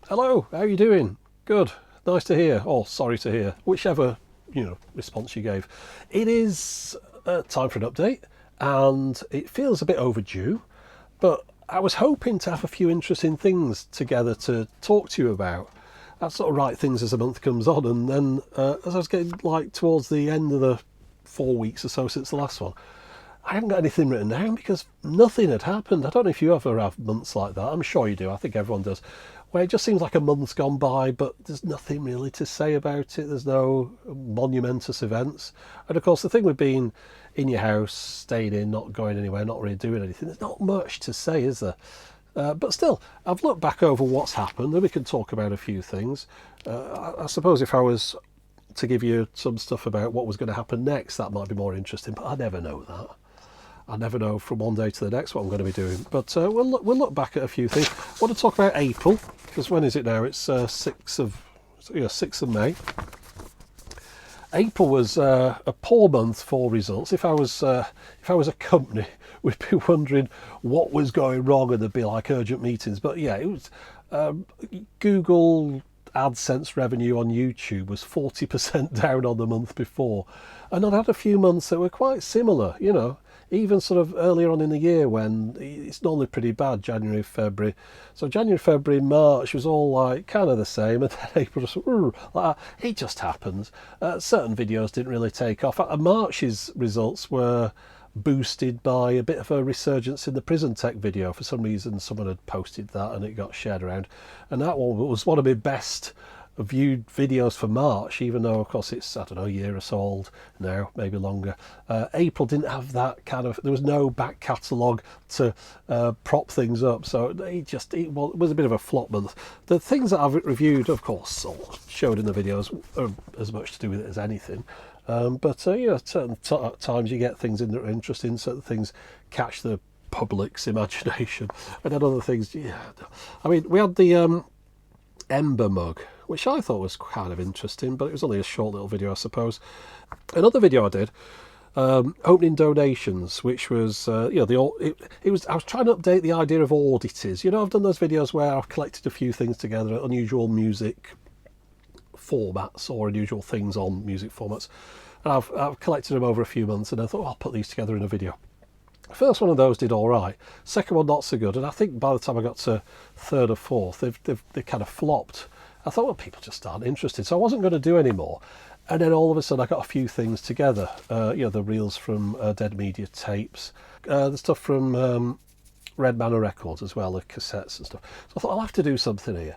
Hello, how are you doing? Good. Nice to hear, or sorry to hear, whichever, response you gave. It is time for an update, and it feels a bit overdue, but I was hoping to have a few interesting things together to talk to you about. I sort of write things as the month comes on, and then as I was getting towards the end of the 4 weeks or so since the last one, I haven't got anything written down because nothing had happened. I don't know if you ever have months like that. I'm sure you do. I think everyone does. Where it just seems like a month's gone by, but there's nothing really to say about it. There's no monumentous events. And of course, the thing with being in your house, staying in, not going anywhere, not really doing anything, there's not much to say, is there? But still, I've looked back over what's happened, and we can talk about a few things. I suppose if I was to give you some stuff about what was going to happen next, that might be more interesting, but I never know that. I never know from one day to the next what I'm going to be doing. But we'll look back at a few things. I want to talk about April, because when is it now? It's 6th of May. April was a poor month for results. If I was a company, we'd be wondering what was going wrong, and there'd be like urgent meetings. But yeah, it was Google AdSense revenue on YouTube was 40% down on the month before, and I'd had a few months that were quite similar. Even sort of earlier on in the year when it's normally pretty bad, January, February. So January, February, March was all like kind of the same, and then April just like it just happens. Certain videos didn't really take off. March's results were boosted by a bit of a resurgence in the prison tech video. For some reason, someone had posted that and it got shared around, and that one was one of my best viewed videos for March, even though of course it's, I don't know, a year or so old now, maybe longer. April didn't have that kind of, there was no back catalogue to prop things up, so it was a bit of a flop month. The things that I've reviewed, of course, or showed in the videos, are as much to do with it as anything. But certain times you get things in that are interesting, certain things catch the public's imagination, and then other things, I mean, we had the Ember mug, which I thought was kind of interesting, but it was only a short little video, I suppose. Another video I did, opening donations, which was, I was trying to update the idea of oddities. I've done those videos where I've collected a few things together, unusual music formats or unusual things on music formats, and I've collected them over a few months, and I thought, I'll put these together in a video. The first one of those did all right. Second one not so good, and I think by the time I got to third or fourth, they kind of flopped. I thought, well, people just aren't interested, so I wasn't going to do any more. And then all of a sudden, I got a few things together. The reels from Dead Media tapes, the stuff from Red Manor Records as well, the cassettes and stuff. So I thought, I'll have to do something here.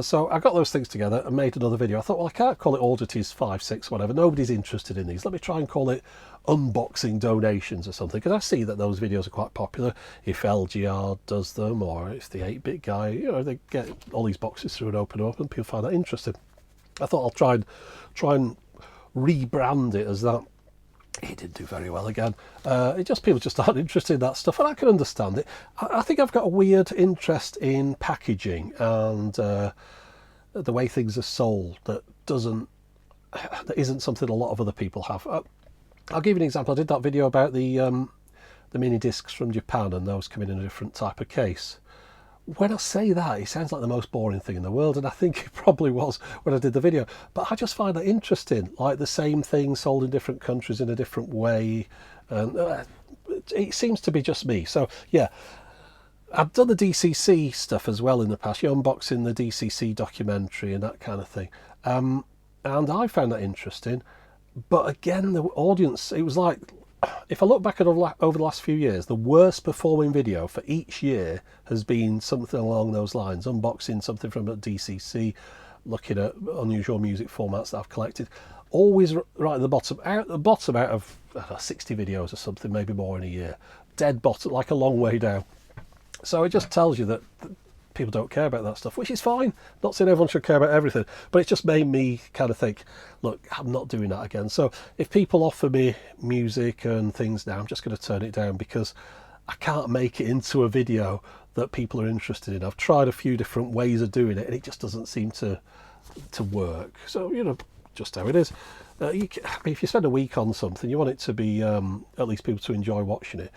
So I got those things together and made another video. I thought, well, I can't call it Oddities 5, 6, whatever. Nobody's interested in these. Let me try and call it unboxing donations or something, because I see that those videos are quite popular. If LGR does them, or if the 8-bit guy, they get all these boxes through and open them up, and people find that interesting. I thought I'll try and rebrand it as that. It didn't do very well again. People just aren't interested in that stuff, and I can understand it. I think I've got a weird interest in packaging and the way things are sold that isn't something a lot of other people have. I'll give you an example. I did that video about the mini discs from Japan, and those come in a different type of case. When I say that, it sounds like the most boring thing in the world, and I think it probably was when I did the video. But I just find that interesting, like the same thing sold in different countries in a different way. It seems to be just me. So yeah, I've done the DCC stuff as well in the past, unboxing the DCC documentary and that kind of thing. And I found that interesting. But again, the audience, it was like, if I look back at over the last few years, the worst performing video for each year has been something along those lines. Unboxing something from a DCC, looking at unusual music formats that I've collected. Always right at the bottom out of 60 videos or something, maybe more in a year. Dead bottom, like a long way down. So it just tells you that people don't care about that stuff, which is fine. Not saying everyone should care about everything, but it just made me kind of think, look, I'm not doing that again. So if people offer me music and things now, I'm just going to turn it down, because I can't make it into a video that people are interested in. I've tried a few different ways of doing it, and it just doesn't seem to work. So, just how it is. If you spend a week on something, you want it to be at least people to enjoy watching it.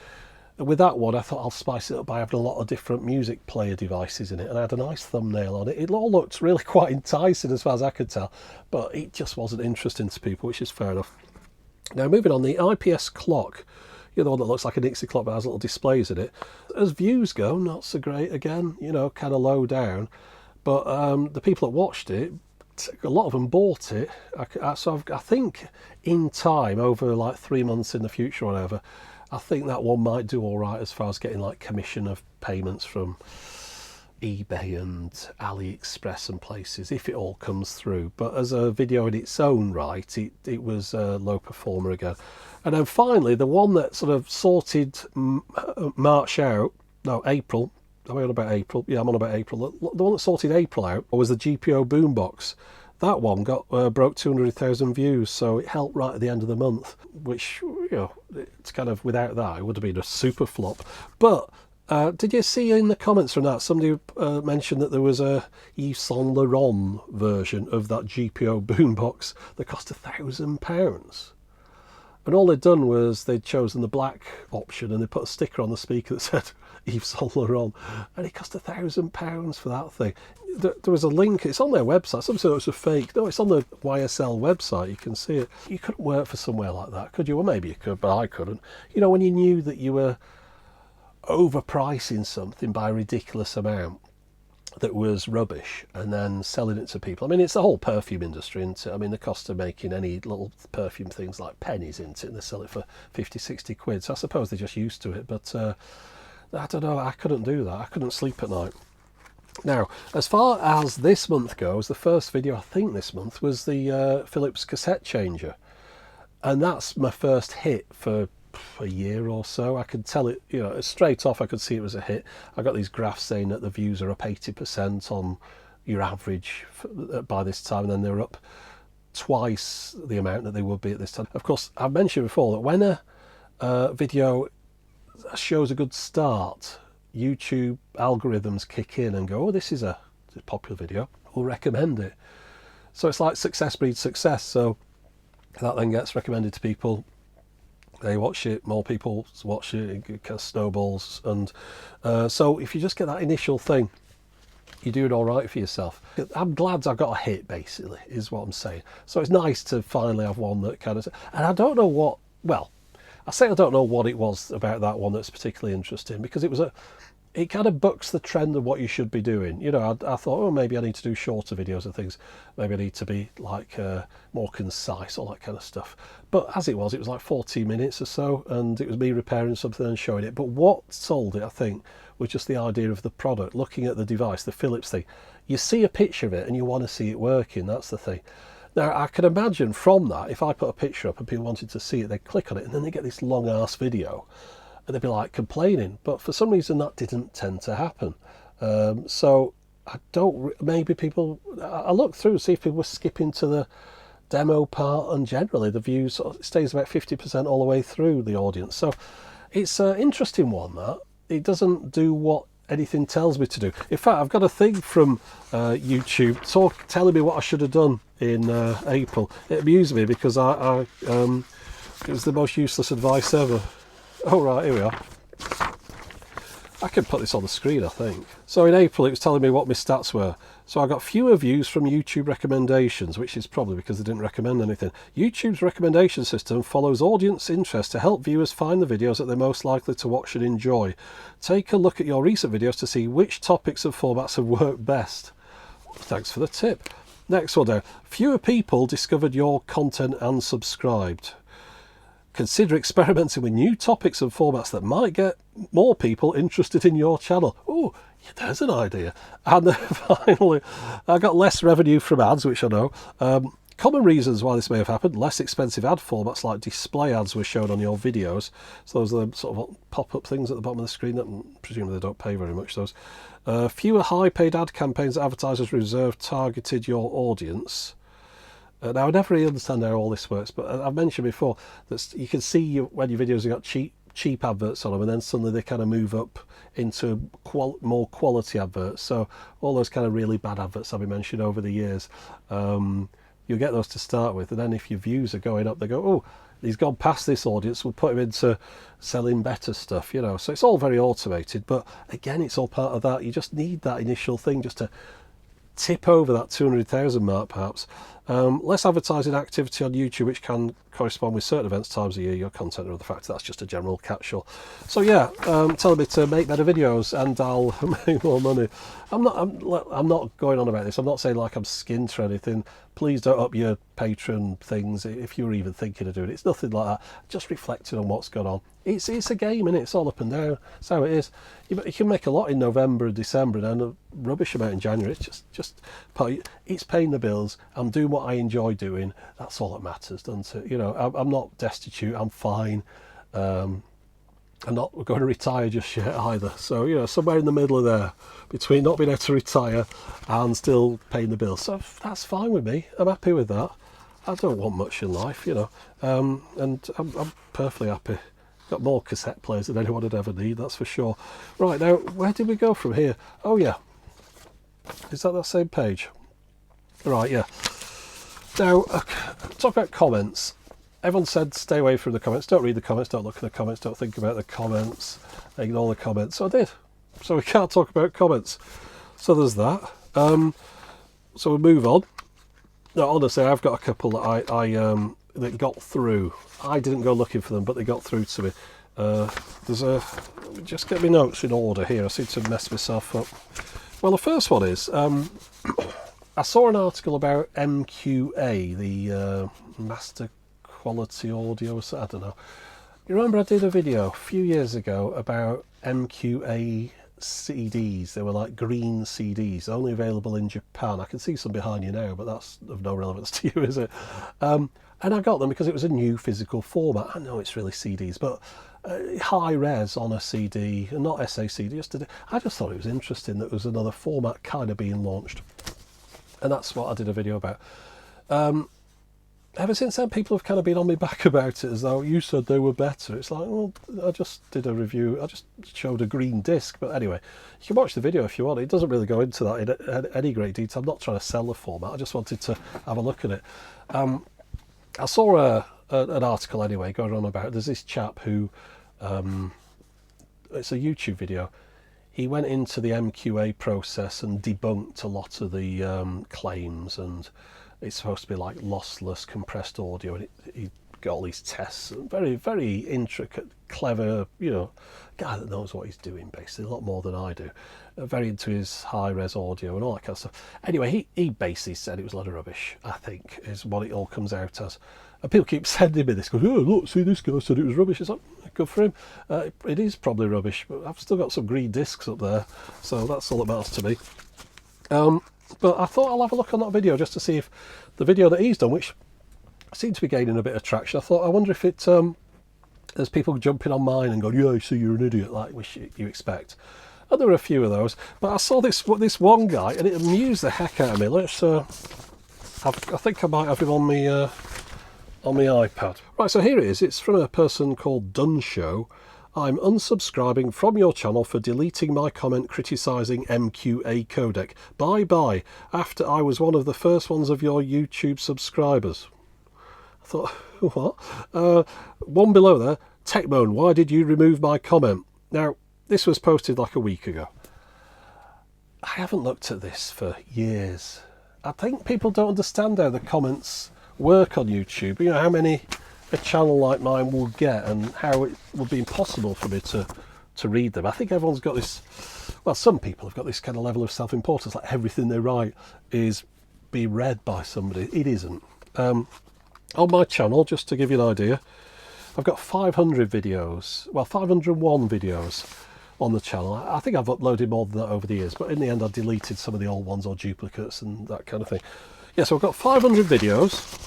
And with that one, I thought I'll spice it up by having a lot of different music player devices in it, and I had a nice thumbnail on it. It all looked really quite enticing as far as I could tell, but it just wasn't interesting to people, which is fair enough. Now, moving on, the IPS clock, the one that looks like a Nixie clock but has little displays in it. As views go, not so great again, kind of low down. But the people that watched it, a lot of them bought it. So I think in time, over like 3 months in the future or whatever, I think that one might do all right as far as getting like commission of payments from eBay and AliExpress and places, if it all comes through. But as a video in its own right, it was a low performer again. And then finally, the one that sort of sorted March out, no, April. Am I on about April? Yeah, I'm on about April. The one that sorted April out was the GPO Boombox. That one broke 200,000 views, so it helped right at the end of the month, which, it's kind of, without that, it would have been a super flop. But did you see in the comments from that, somebody mentioned that there was a Yves Saint Laurent version of that GPO Boombox that cost £1,000? And all they'd done was they'd chosen the black option and they put a sticker on the speaker that said Yves Saint Laurent, and it cost £1,000 for that thing. There was a link, it's on their website, some sort of fake, no, it's on the YSL website, you can see it. You couldn't work for somewhere like that, could you? Well, maybe you could, but I couldn't. When you knew that you were overpricing something by a ridiculous amount that was rubbish and then selling it to people. I mean, it's the whole perfume industry, isn't it? I mean, the cost of making any little perfume things like pennies, isn't it? And they sell it for 50, 60 quid. So I suppose they're just used to it. But I don't know, I couldn't do that. I couldn't sleep at night. Now, as far as this month goes, the first video I think this month was the Philips cassette changer. And that's my first hit for a year or so. I could tell it, straight off I could see it was a hit. I got these graphs saying that the views are up 80% on your average by this time, and then they're up twice the amount that they would be at this time. Of course, I've mentioned before that when a video shows a good start, YouTube algorithms kick in and go, oh, this is a popular video, we'll recommend it. So it's like success breeds success. So that then gets recommended to people. They watch it, more people watch it, it kind of snowballs. And so if you just get that initial thing, you're doing all right for yourself. I'm glad I got a hit, basically, is what I'm saying. So it's nice to finally have one that kind of... And I don't know what... Well, I say I don't know what it was about that one that's particularly interesting, because it kind of bucks the trend of what you should be doing. I thought, oh, maybe I need to do shorter videos and things. Maybe I need to be like more concise, all that kind of stuff. But as it was like 40 minutes or so, and it was me repairing something and showing it. But what sold it, I think, was just the idea of the product, looking at the device, the Philips thing. You see a picture of it and you want to see it working, that's the thing. Now, I can imagine from that, if I put a picture up and people wanted to see it, they'd click on it and then they get this long-ass video. And they'd be like complaining, but for some reason that didn't tend to happen. So I don't, maybe people, I looked through to see if people were skipping to the demo part, and generally the views stays about 50% all the way through the audience. So it's an interesting one, that. It doesn't do what anything tells me to do. In fact, I've got a thing from YouTube telling me what I should have done in April. It amused me because it was the most useless advice ever. Oh, right, here we are. I can put this on the screen, I think. So in April, it was telling me what my stats were. So I got fewer views from YouTube recommendations, which is probably because they didn't recommend anything. YouTube's recommendation system follows audience interest to help viewers find the videos that they're most likely to watch and enjoy. Take a look at your recent videos to see which topics and formats have worked best. Thanks for the tip. Next one down. Fewer people discovered your content and subscribed. Consider experimenting with new topics and formats that might get more people interested in your channel. Oh, yeah, there's an idea. And then finally, I got less revenue from ads, which I know. Common reasons why this may have happened: less expensive ad formats like display ads were shown on your videos. So those are the sort of pop-up things at the bottom of the screen that presumably they don't pay very much, those. Fewer high-paid ad campaigns that advertisers reserve targeted your audience. Now, I never really understand how all this works, but I've mentioned before that you can see when your videos have got cheap adverts on them, and then suddenly they kind of move up into more quality adverts. So all those kind of really bad adverts I've been mentioned over the years, you'll get those to start with, and then if your views are going up, they go, oh, he's gone past this audience, we'll put him into selling better stuff, you know. So it's all very automated, but again, it's all part of that. You just need that initial thing just to tip over that 200,000 mark perhaps. Less advertising activity on YouTube, which can correspond with certain events, times a year, your content, or the fact that's just a general catch-all. So yeah, tell me to make better videos and I'll make more money. I'm not going on about this. I'm not saying like I'm skint or anything. Please don't up your Patreon things if you're even thinking of doing it. It's nothing like that. Just reflecting on what's gone on. It's a game, innit? It's all up and down. That's how it is. You can make a lot in November and December and then a rubbish amount in January. It's just it's paying the bills. I'm doing what I enjoy doing. That's all that matters, doesn't it? You know, I'm not destitute. I'm fine. I'm not going to retire just yet either. So, you know, somewhere in the middle of there, between not being able to retire and still paying the bills. So that's fine with me. I'm happy with that. I don't want much in life, you know. And I'm perfectly happy. Got more cassette players than anyone would ever need, that's for sure. Right, now, where did we go from here? Oh, yeah. Is that same page? Right, yeah. Now, talk about comments. Everyone said stay away from the comments. Don't read the comments, don't look at the comments, don't think about the comments, ignore the comments. So I did. So we can't talk about comments. So there's that. So we'll move on. No, honestly, I've got a couple that that got through. I didn't go looking for them, but they got through to me. Just get my notes in order here. I seem to mess myself up. Well, the first one is, I saw an article about MQA, the Master Quality Audio, I don't know. You remember I did a video a few years ago about MQA CDs. They were like green CDs, only available in Japan. I can see some behind you now, but that's of no relevance to you, is it? And I got them because it was a new physical format. I know it's really CDs, but high res on a CD, and not SACD. I just thought it was interesting that there was another format kind of being launched. And that's what I did a video about. Ever since then, people have kind of been on me back about it, as though you said they were better. It's like, well, I just did a review. I just showed a green disc. But anyway, you can watch the video if you want. It doesn't really go into that in any great detail. I'm not trying to sell the format. I just wanted to have a look at it. I saw an article anyway going on about, there's this chap who, it's a YouTube video. He went into the MQA process and debunked a lot of the claims, and it's supposed to be like lossless compressed audio, and he got all these tests. Very, very intricate, clever, you know, guy that knows what he's doing basically, a lot more than I do. Very into his high-res audio and all that kind of stuff. Anyway, he basically said it was a lot of rubbish, I think, is what it all comes out as. And people keep sending me this, going, oh, look, see, this guy said it was rubbish. It's like, good for him. It is probably rubbish, but I've still got some green discs up there, so that's all that matters to me. But I thought I'll have a look on that video just to see if the video that he's done, which seemed to be gaining a bit of traction, I wonder if it there's people jumping on mine and going, yeah, I see you're an idiot, like you expect. And there were a few of those, but I saw this one guy and it amused the heck out of me. Let's I think I might have him on my iPad. Right, so here it is. It's from a person called Dunshow. I'm unsubscribing from your channel for deleting my comment criticising MQA codec. Bye bye, after I was one of the first ones of your YouTube subscribers. I thought, what? One below there, Techmoan, why did you remove my comment? Now, this was posted like a week ago. I haven't looked at this for years. I think people don't understand how the comments work on YouTube. You know, how many a channel like mine will get and how it would be impossible for me to read them. I think everyone's got this, well, some people have got this kind of level of self-importance, like everything they write is being read by somebody. It isn't. On my channel, just to give you an idea, I've got 500 videos, well, 501 videos on the channel. I think I've uploaded more than that over the years, but in the end I deleted some of the old ones or duplicates and that kind of thing. Yeah, so I've got 500 videos,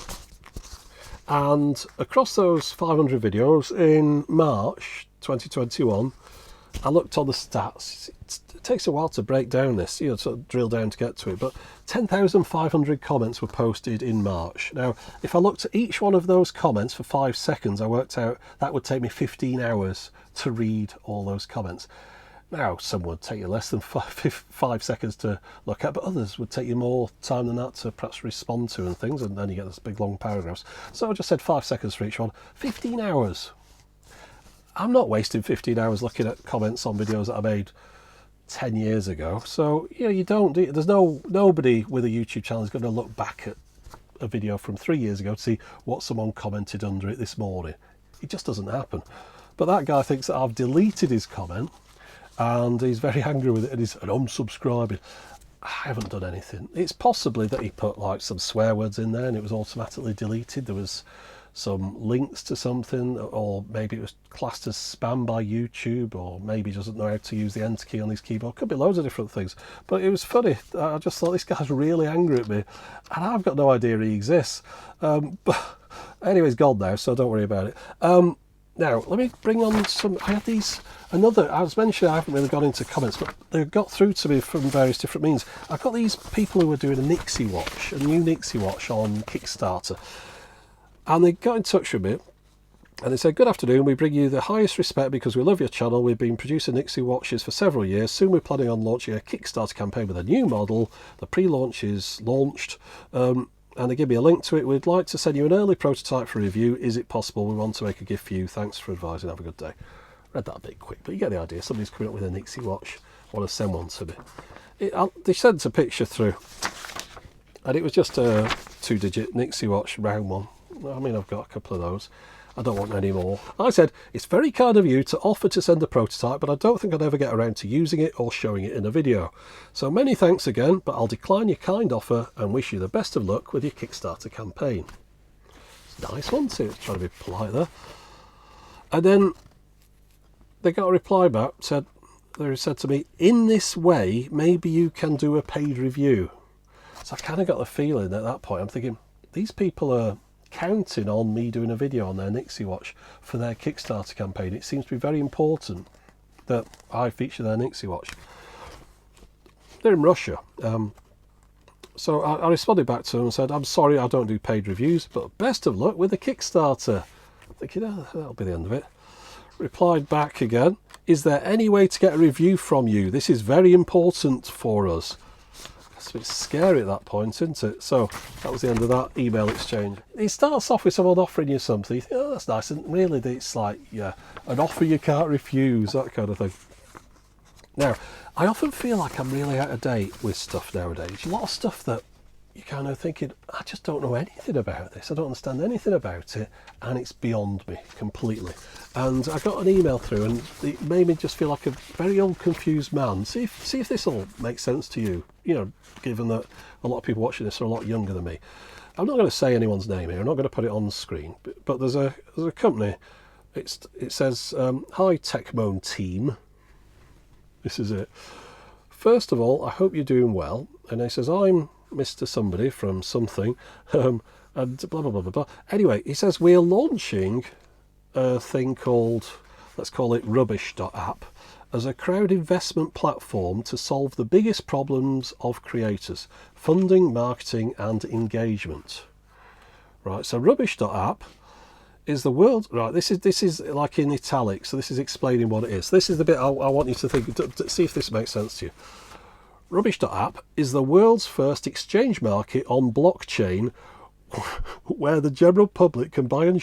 and across those 500 videos in March 2021, I looked on the stats. It takes a while to break down this, you know, to drill down to get to it, but 10,500 comments were posted in March. Now, if I looked at each one of those comments for 5 seconds, I worked out that would take me 15 hours to read all those comments. Now, some would take you less than 5 seconds to look at, but others would take you more time than that to perhaps respond to and things, and then you get this big long paragraphs. So I just said 5 seconds for each one. 15 hours. I'm not wasting 15 hours looking at comments on videos that I made 10 years ago. So, you don't do, there's nobody with a YouTube channel is going to look back at a video from 3 years ago to see what someone commented under it this morning. It just doesn't happen. But that guy thinks that I've deleted his comment, and he's very angry with it, and he's unsubscribing. I haven't done anything. It's possibly that he put like some swear words in there and it was automatically deleted. There was some links to something, or maybe it was classed as spam by YouTube, or maybe he doesn't know how to use the enter key on his keyboard. Could be loads of different things. But it was funny. I just thought, this guy's really angry at me, and I've got no idea he exists. But anyway, he's gone now, so don't worry about it. Now, let me bring on some... I had these... I was mentioning I haven't really got into comments, but they got through to me from various different means. I've got these people who were doing a Nixie watch, a new Nixie watch on Kickstarter. And they got in touch with me, and they said, "Good afternoon, we bring you the highest respect because we love your channel. We've been producing Nixie watches for several years. Soon we're planning on launching a Kickstarter campaign with a new model. The pre-launch is launched." And they give me a link to it. "We'd like to send you an early prototype for review. Is it possible? We want to make a gift for you. Thanks for advising. Have a good day." Read that a bit quick, but you get the idea. Somebody's coming up with a Nixie watch. Want to send one to me. They sent a picture through, and it was just a 2-digit Nixie watch, round one. I mean, I've got a couple of those. I don't want any more. I said, "It's very kind of you to offer to send a prototype, but I don't think I'd ever get around to using it or showing it in a video. So many thanks again, but I'll decline your kind offer and wish you the best of luck with your Kickstarter campaign." It's nice, wasn't it? Trying to be polite there. And then they got a reply back. They said to me, "In this way, maybe you can do a paid review." So I kind of got the feeling at that point, I'm thinking, these people are counting on me doing a video on their Nixie watch for their Kickstarter campaign. It seems to be very important that I feature their Nixie watch. They're in Russia. So I responded back to them and said, "I'm sorry, I don't do paid reviews, but best of luck with the Kickstarter." Thinking, oh, that'll be the end of it. Replied back again, "Is there any way to get a review from you? This is very important for us." It's a bit scary at that point, isn't it? So that was the end of that email exchange. It starts off with someone offering you something. You think, oh, that's nice. And really, it's like, yeah, an offer you can't refuse, that kind of thing. Now, I often feel like I'm really out of date with stuff nowadays. A lot of stuff that you're kind of thinking, I just don't know anything about this. I don't understand anything about it. And it's beyond me completely. And I got an email through, and it made me just feel like a very old, confused man. See if this all makes sense to you. You know, given that a lot of people watching this are a lot younger than me. I'm not going to say anyone's name here. I'm not going to put it on the screen. But there's a company. It says, "Hi Techmoan team." This is it. "First of all, I hope you're doing well." And he says, "I'm Mr. Somebody from something," and blah, blah, blah, blah, blah. Anyway, he says, "We're launching a thing called, let's call it Rubbish.app, as a crowd investment platform to solve the biggest problems of creators: funding, marketing, and engagement." Right, so Rubbish.app is the world. Right, this is like in italics, so this is explaining what it is. This is the bit I want you to think, to see if this makes sense to you. Rubbish.app is the world's first exchange market on blockchain where the general public can buy and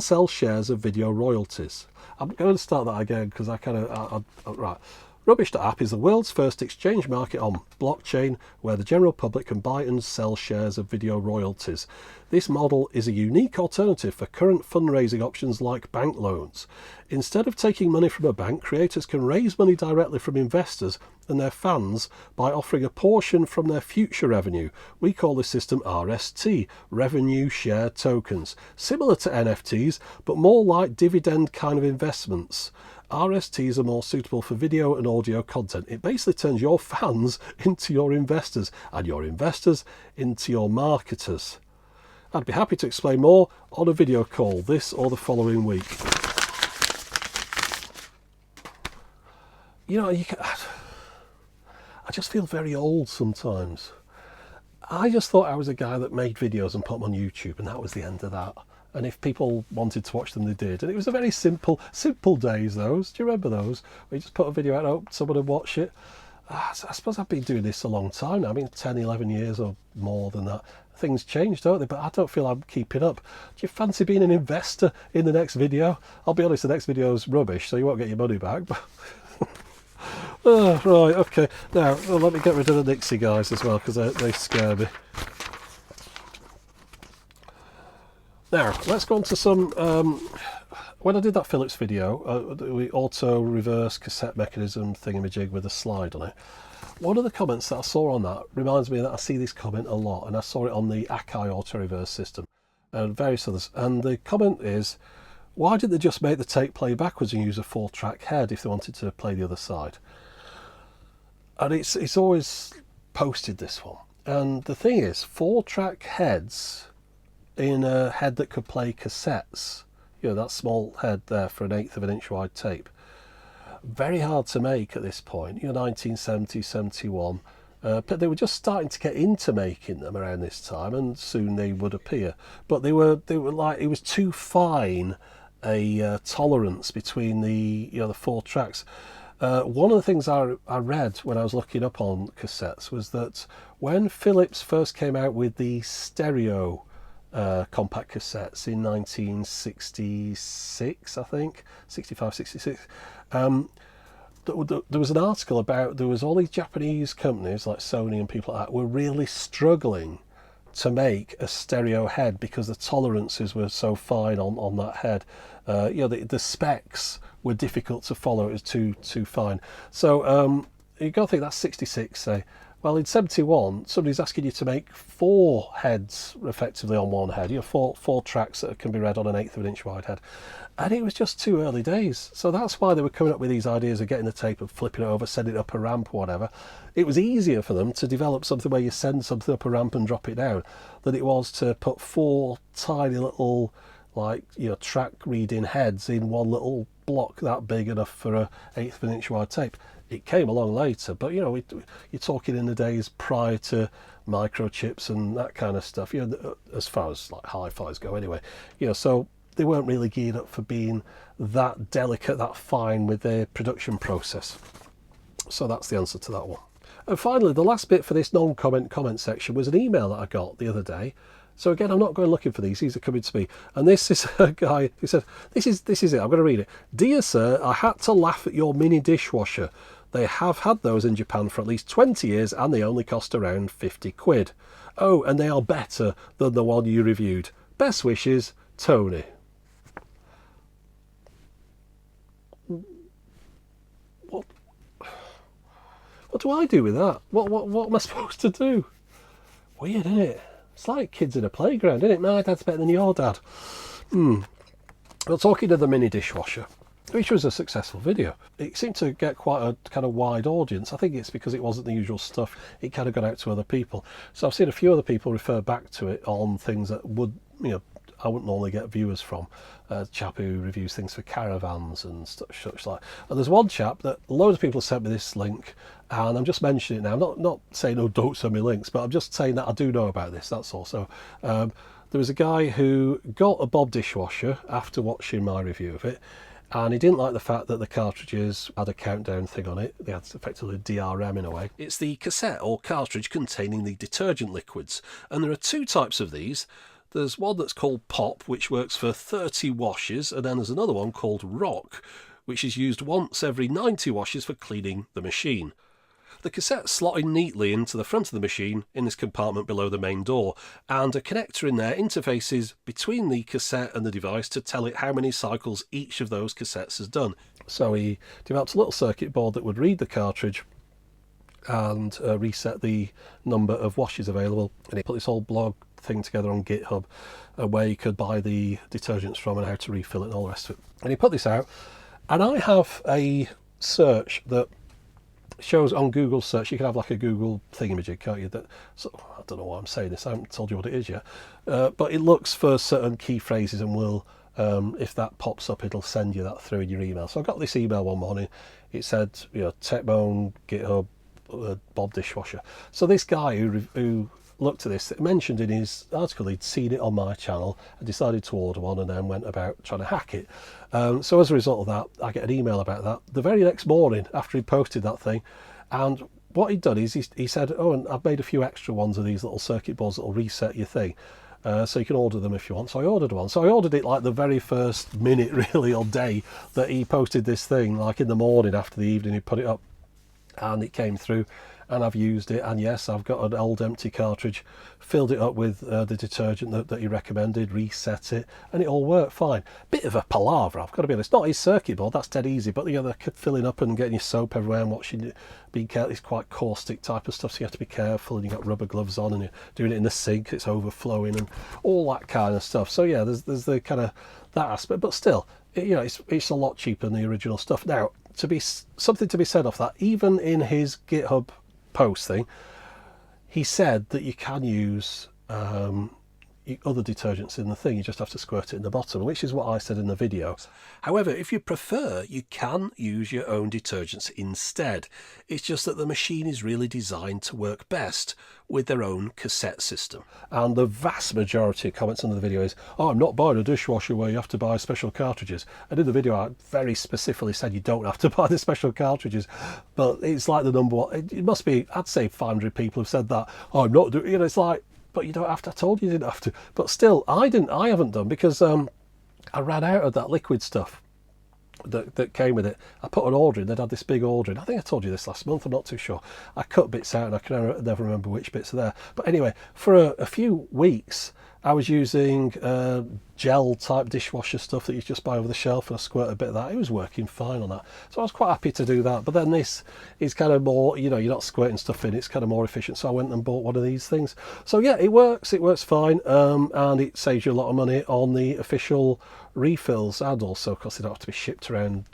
sell shares of video royalties. I'm going to start that again because right. Rubbish.app is the world's first exchange market on blockchain where the general public can buy and sell shares of video royalties. This model is a unique alternative for current fundraising options like bank loans. Instead of taking money from a bank, creators can raise money directly from investors and their fans by offering a portion from their future revenue. We call this system RST, Revenue Share Tokens, similar to NFTs, but more like dividend kind of investments. RSTs are more suitable for video and audio content. It basically turns your fans into your investors and your investors into your marketers. I'd be happy to explain more on a video call this or the following week. You know, I just feel very old sometimes. I just thought I was a guy that made videos and put them on YouTube, and that was the end of that. and if people wanted to watch them, they did. And it was a very simple days, those. Do you remember those? Where you just put a video out, hope someone would watch it. I suppose I've been doing this a long time now. I mean, 10, 11 years or more than that. Things change, don't they? But I don't feel I'm keeping up. Do you fancy being an investor in the next video? I'll be honest, the next video's rubbish, so you won't get your money back. But oh, right, okay. Now, let me get rid of the Nixie guys as well, because they scare me. Now, let's go on to some... when I did that Philips video, the auto reverse cassette mechanism thingamajig with a slide on it, one of the comments that I saw on that reminds me that I see this comment a lot, and I saw it on the Akai auto reverse system and various others. And the comment is, why didn't they just make the tape play backwards and use a 4-track head if they wanted to play the other side? And it's always posted this one. And the thing is, 4-track heads in a head that could play cassettes, you know, that small head there for an 1/8 of an inch wide tape, very hard to make at this point, you know, 1970, 71. But they were just starting to get into making them around this time, and soon they would appear. But they were like, it was too fine a tolerance between the, you know, the 4 tracks. One of the things I read when I was looking up on cassettes was that when Philips first came out with the stereo compact cassettes in 1966, I think, 65, 66, there was an article about, there was all these Japanese companies like Sony and people like that were really struggling to make a stereo head because the tolerances were so fine on that head. You know, the specs were difficult to follow, it was too fine. So you got to think that's 66, say. Well, in 71, somebody's asking you to make 4 heads effectively on one head. You know, four tracks that can be read on an 1/8 of an inch wide head. And it was just too early days. So that's why they were coming up with these ideas of getting the tape and flipping it over, sending it up a ramp or whatever. It was easier for them to develop something where you send something up a ramp and drop it down than it was to put 4 tiny little, like, you know, track reading heads in one little block that big enough for a 1/8 of an inch wide tape. It came along later, but you know, you're talking in the days prior to microchips and that kind of stuff, you know, as far as like hi-fis go anyway, you know, so they weren't really geared up for being that delicate, that fine with their production process. So that's the answer to that one. And finally, the last bit for this comment section was an email that I got the other day. So again, I'm not going looking for these are coming to me. And this is a guy who said, this is it, I'm going to read it. Dear sir, I had to laugh at your mini dishwasher. They have had those in Japan for at least 20 years and they only cost around 50 quid. Oh, and they are better than the one you reviewed. Best wishes, Tony. What do I do with that? What am I supposed to do? Weird, isn't it? It's like kids in a playground, isn't it? My dad's better than your dad. Well, talking of the mini dishwasher, which was a successful video, it seemed to get quite a kind of wide audience. I think it's because it wasn't the usual stuff. It kind of got out to other people. So I've seen a few other people refer back to it on things that would, you know, I wouldn't normally get viewers from. A chap who reviews things for caravans and such like. And there's one chap that loads of people have sent me this link, and I'm just mentioning it now. I'm not saying, oh, don't send me links, but I'm just saying that I do know about this, that's all. So there was a guy who got a Bob dishwasher after watching my review of it, and he didn't like the fact that the cartridges had a countdown thing on it. They had effectively DRM in a way. It's the cassette or cartridge containing the detergent liquids, and there are 2 types of these. There's one that's called Pop, which works for 30 washes, and then there's another one called Rock, which is used once every 90 washes for cleaning the machine. The cassettes slot in neatly into the front of the machine in this compartment below the main door, and a connector in there interfaces between the cassette and the device to tell it how many cycles each of those cassettes has done. So he developed a little circuit board that would read the cartridge and reset the number of washes available, and he put this whole blog thing together on GitHub where you could buy the detergents from and how to refill it and all the rest of it. And he put this out, and I have a search that shows on Google search. You can have like a Google thingamajig, can't you? That, so I don't know why I'm saying this, I haven't told you what it is yet, but it looks for certain key phrases and will, if that pops up, it'll send you that through in your email. So I got this email one morning. It said, you know, Techmoan, GitHub, Bob dishwasher. So this guy who looked at this. It mentioned in his article he'd seen it on my channel and decided to order one, and then went about trying to hack it. So as a result of that, I get an email about that the very next morning after he posted that thing. And what he'd done is he said, oh, and I've made a few extra ones of these little circuit boards that'll reset your thing. So you can order them if you want. So I ordered one. So I ordered it like the very first minute, really, or day that he posted this thing, like in the morning after the evening he put it up, and it came through. And I've used it, and yes, I've got an old empty cartridge, filled it up with the detergent that he recommended, reset it, and it all worked fine. Bit of a palaver, I've got to be honest. Not his circuit board, that's dead easy, but the other filling up and getting your soap everywhere and watching it, being careful, it's quite caustic type of stuff, so you have to be careful, and you've got rubber gloves on, and you're doing it in the sink, it's overflowing, and all that kind of stuff. So yeah, there's the kind of that aspect, but still, it's a lot cheaper than the original stuff. Now, something to be said off that, even in his GitHub post thing, he said that you can use other detergents in the thing, you just have to squirt it in the bottom, which is what I said in the video. However, if you prefer, you can use your own detergents instead. It's just that the machine is really designed to work best with their own cassette system. And the vast majority of comments under the video is, oh, I'm not buying a dishwasher where you have to buy special cartridges. And in the video I very specifically said you don't have to buy the special cartridges, but it's like the number one, it must be, I'd say 500 people have said that. Oh, I'm not doing, it's like, but you don't have to. I told you didn't have to. But still, I haven't done, because I ran out of that liquid stuff that came with it. I put an order in, they'd had this big order in. I think I told you this last month, I'm not too sure. I cut bits out and I can never remember which bits are there. But anyway, for a few weeks, I was using gel type dishwasher stuff that you just buy over the shelf, and I squirt a bit of that. It was working fine on that. So I was quite happy to do that. But then this is kind of more, you're not squirting stuff in, it's kind of more efficient. So I went and bought one of these things. So yeah, it works fine. And it saves you a lot of money on the official refills, and also because they don't have to be shipped around,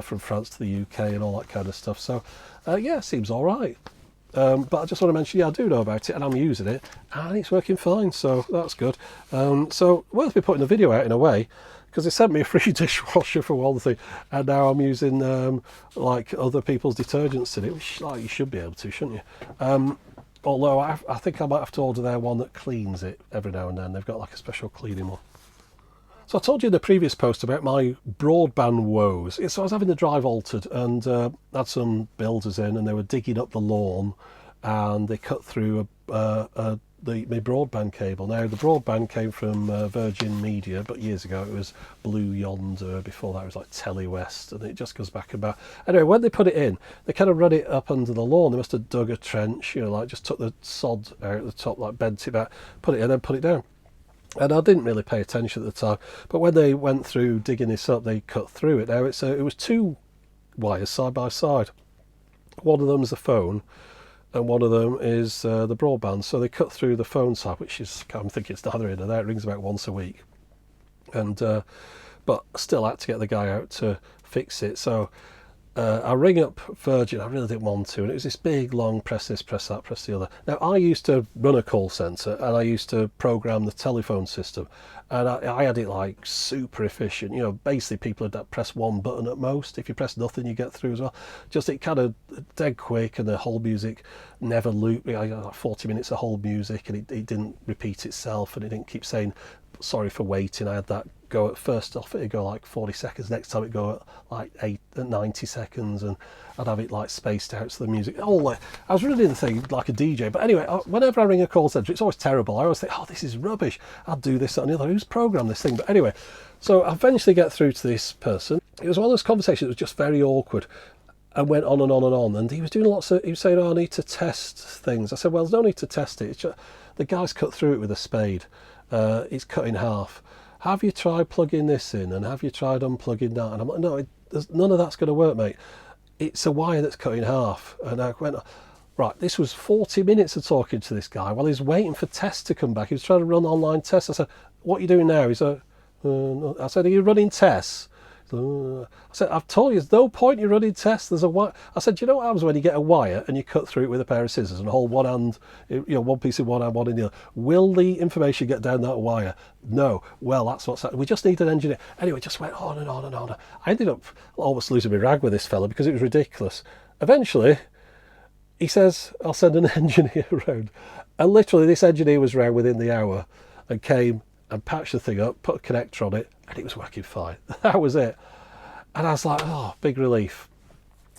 from France to the UK and all that kind of stuff. So yeah, seems all right. But I just want to mention, yeah, I do know about it, and I'm using it, and it's working fine, so that's good. So worth me putting a video out in a way, because they sent me a free dishwasher for one thing, and now I'm using like other people's detergents in it, which you should be able to, shouldn't you? Although I think I might have to order their one that cleans it every now and then. They've got like a special cleaning one. So I told you in the previous post about my broadband woes. So I was having the drive altered, and had some builders in, and they were digging up the lawn, and they cut through my broadband cable. Now the broadband came from Virgin Media, but years ago it was Blue Yonder. Before that it was like Telewest, and it just goes back and back. Anyway, when they put it in, they kind of run it up under the lawn. They must have dug a trench, like just took the sod out at the top, like bent it back, put it in, and put it down. And I didn't really pay attention at the time, but when they went through digging this up, they cut through it. Now it was two wires side by side. One of them is the phone, and one of them is the broadband. So they cut through the phone side, which is, I'm thinking it's neither in or there. It rings about once a week, and but still I had to get the guy out to fix it. So I ring up Virgin. I really didn't want to, and it was this big long press this, press that, press the other. Now I used to run a call centre, and I used to program the telephone system, and I had it like super efficient. Basically people had press one button at most. If you press nothing, you get through as well. Just it kind of dead quick, and the whole music never looped. I got like 40 minutes of hold music, and it didn't repeat itself, and it didn't keep saying sorry for waiting. I had that go at first off, it'd go like 40 seconds, next time it'd go at like 90 seconds, and I'd have it like spaced out, so the music, I was running the thing like a DJ. But anyway, whenever I ring a call centre, it's always terrible. I always think, oh, this is rubbish, I'll do this, that and the other, who's programmed this thing? But anyway, so I eventually get through to this person. It was one of those conversations that was just very awkward, and went on and on and on, and he was doing he was saying, oh, I need to test things. I said, well, there's no need to test it, it's just, the guy's cut through it with a spade. It's cut in half. Have you tried plugging this in, and have you tried unplugging that? And I'm like, no, none of that's going to work, mate. It's a wire that's cut in half. And I went, right, this was 40 minutes of talking to this guy while he's waiting for tests to come back. He was trying to run online tests. I said, what are you doing now? He said, no. I said, are you running tests? I said, I've told you, there's no point in running tests. There's a wire. I said, do you know what happens when you get a wire and you cut through it with a pair of scissors and hold one hand, one piece in one hand, one in the other? Will the information get down that wire? No. Well, that's what's happening. We just need an engineer. Anyway, it just went on and on and on. I ended up almost losing my rag with this fella because it was ridiculous. Eventually, he says, I'll send an engineer around. And literally this engineer was around within the hour and came and patched the thing up, put a connector on it, and it was working fine. That was it. And I was like, oh, big relief.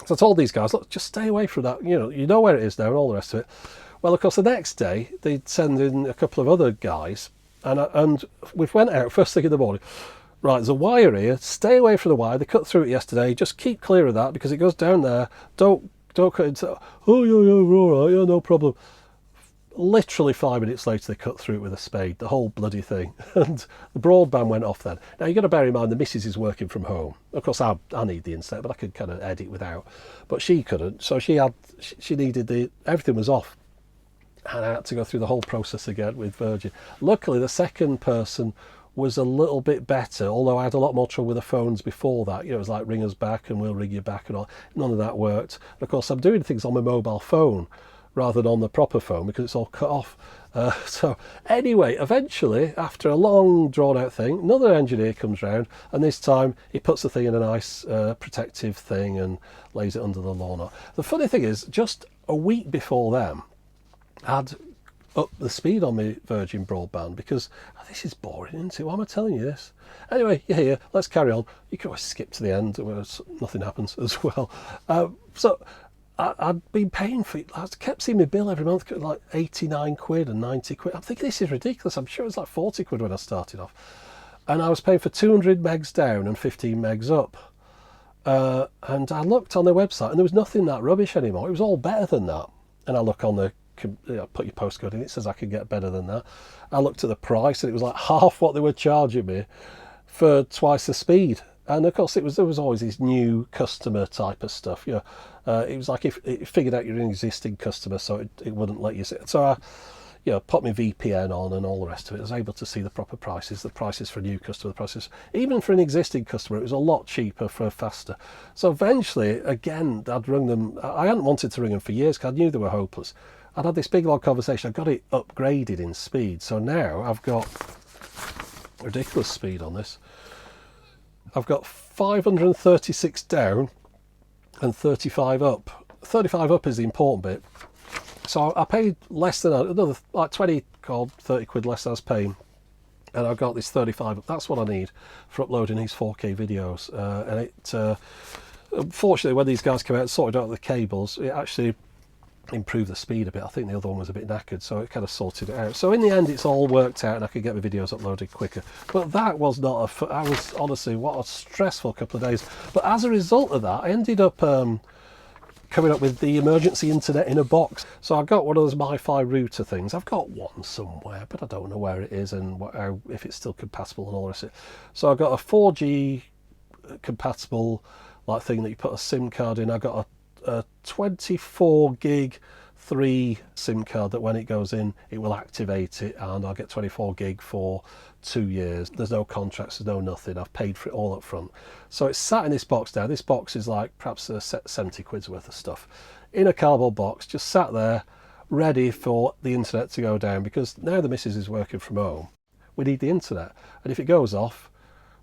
So I told these guys, look, just stay away from that. You know where it is now and all the rest of it. Well, of course, the next day, they'd send in a couple of other guys, and we went out first thing in the morning. Right, there's a wire here. Stay away from the wire. They cut through it yesterday. Just keep clear of that because it goes down there. Don't cut into. Oh, yeah, all right, yeah, no problem. Literally 5 minutes later, they cut through it with a spade, the whole bloody thing, and the broadband went off then. Now you've got to bear in mind the missus is working from home. Of course, I need the internet, but I could kind of edit without. But she couldn't, so she needed everything was off, and I had to go through the whole process again with Virgin. Luckily, the second person was a little bit better, although I had a lot more trouble with the phones before that. It was like ring us back and we'll ring you back and all. None of that worked. And of course, I'm doing things on my mobile phone rather than on the proper phone because it's all cut off. So anyway, eventually, after a long drawn out thing, another engineer comes round, and this time he puts the thing in a nice protective thing and lays it under the lawn. The funny thing is, just a week before them, I'd up the speed on my Virgin broadband because this is boring, isn't it? Why am I telling you this? Anyway, you're here, let's carry on. You can always skip to the end where nothing happens as well. So I'd been paying for it. I kept seeing my bill every month, like 89 quid and 90 quid. I'm thinking, this is ridiculous. I'm sure it was like 40 quid when I started off. And I was paying for 200 megs down and 15 megs up. And I looked on their website and there was nothing that rubbish anymore. It was all better than that. And I look on the, put your postcode in, it says I could get better than that. I looked at the price and it was like half what they were charging me for twice the speed. And of course, there was always this new customer type of stuff. It was like if it figured out you're an existing customer, so it wouldn't let you see it. So I, put my VPN on and all the rest of it. I was able to see the proper prices, the prices for a new customer, the prices even for an existing customer. It was a lot cheaper for faster. So eventually, again, I'd rung them. I hadn't wanted to ring them for years because I knew they were hopeless. I'd had this big long conversation. I got it upgraded in speed, so now I've got ridiculous speed on this. I've got 536 down and 35 up. 35 up is the important bit. So I paid less than another, like 20 or 30 quid less than I was paying. And I've got this 35 up. That's what I need for uploading these 4K videos. And it, unfortunately, when these guys came out and sorted out the cables, it actually improved the speed a bit. I think the other one was a bit knackered, so it kind of sorted it out. So in the end, it's all worked out and I could get my videos uploaded quicker. But that was not I was honestly, what a stressful couple of days. But as a result of that, I ended up coming up with the emergency internet in a box. So I got one of those MiFi router things. I've got one somewhere, but I don't know where it is and if it's still compatible and all the rest of it. So I got a 4G compatible like thing that you put a SIM card in. I got a 24 gig 3 SIM card that when it goes in it will activate it, and I'll get 24 gig for 2 years. There's no contracts, there's no nothing. I've paid for it all up front. So it's sat in this box now. This box is like perhaps 70 quid's worth of stuff in a cardboard box, just sat there ready for the internet to go down, because now the missus is working from home. We need the internet, and if it goes off,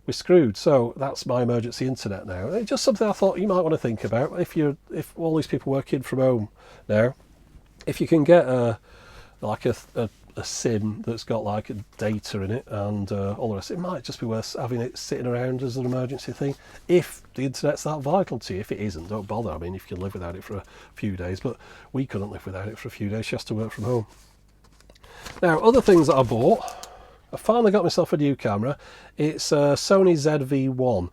we're screwed. So that's my emergency internet now. It's just something I thought you might want to think about if all these people working from home now, if you can get a SIM that's got like data in it and all the rest, it might just be worth having it sitting around as an emergency thing if the internet's that vital to you. If it isn't, don't bother. I mean, if you can live without it for a few days, but we couldn't live without it for a few days. She has to work from home. Now, other things that I bought, I finally got myself a new camera. It's a Sony ZV-1.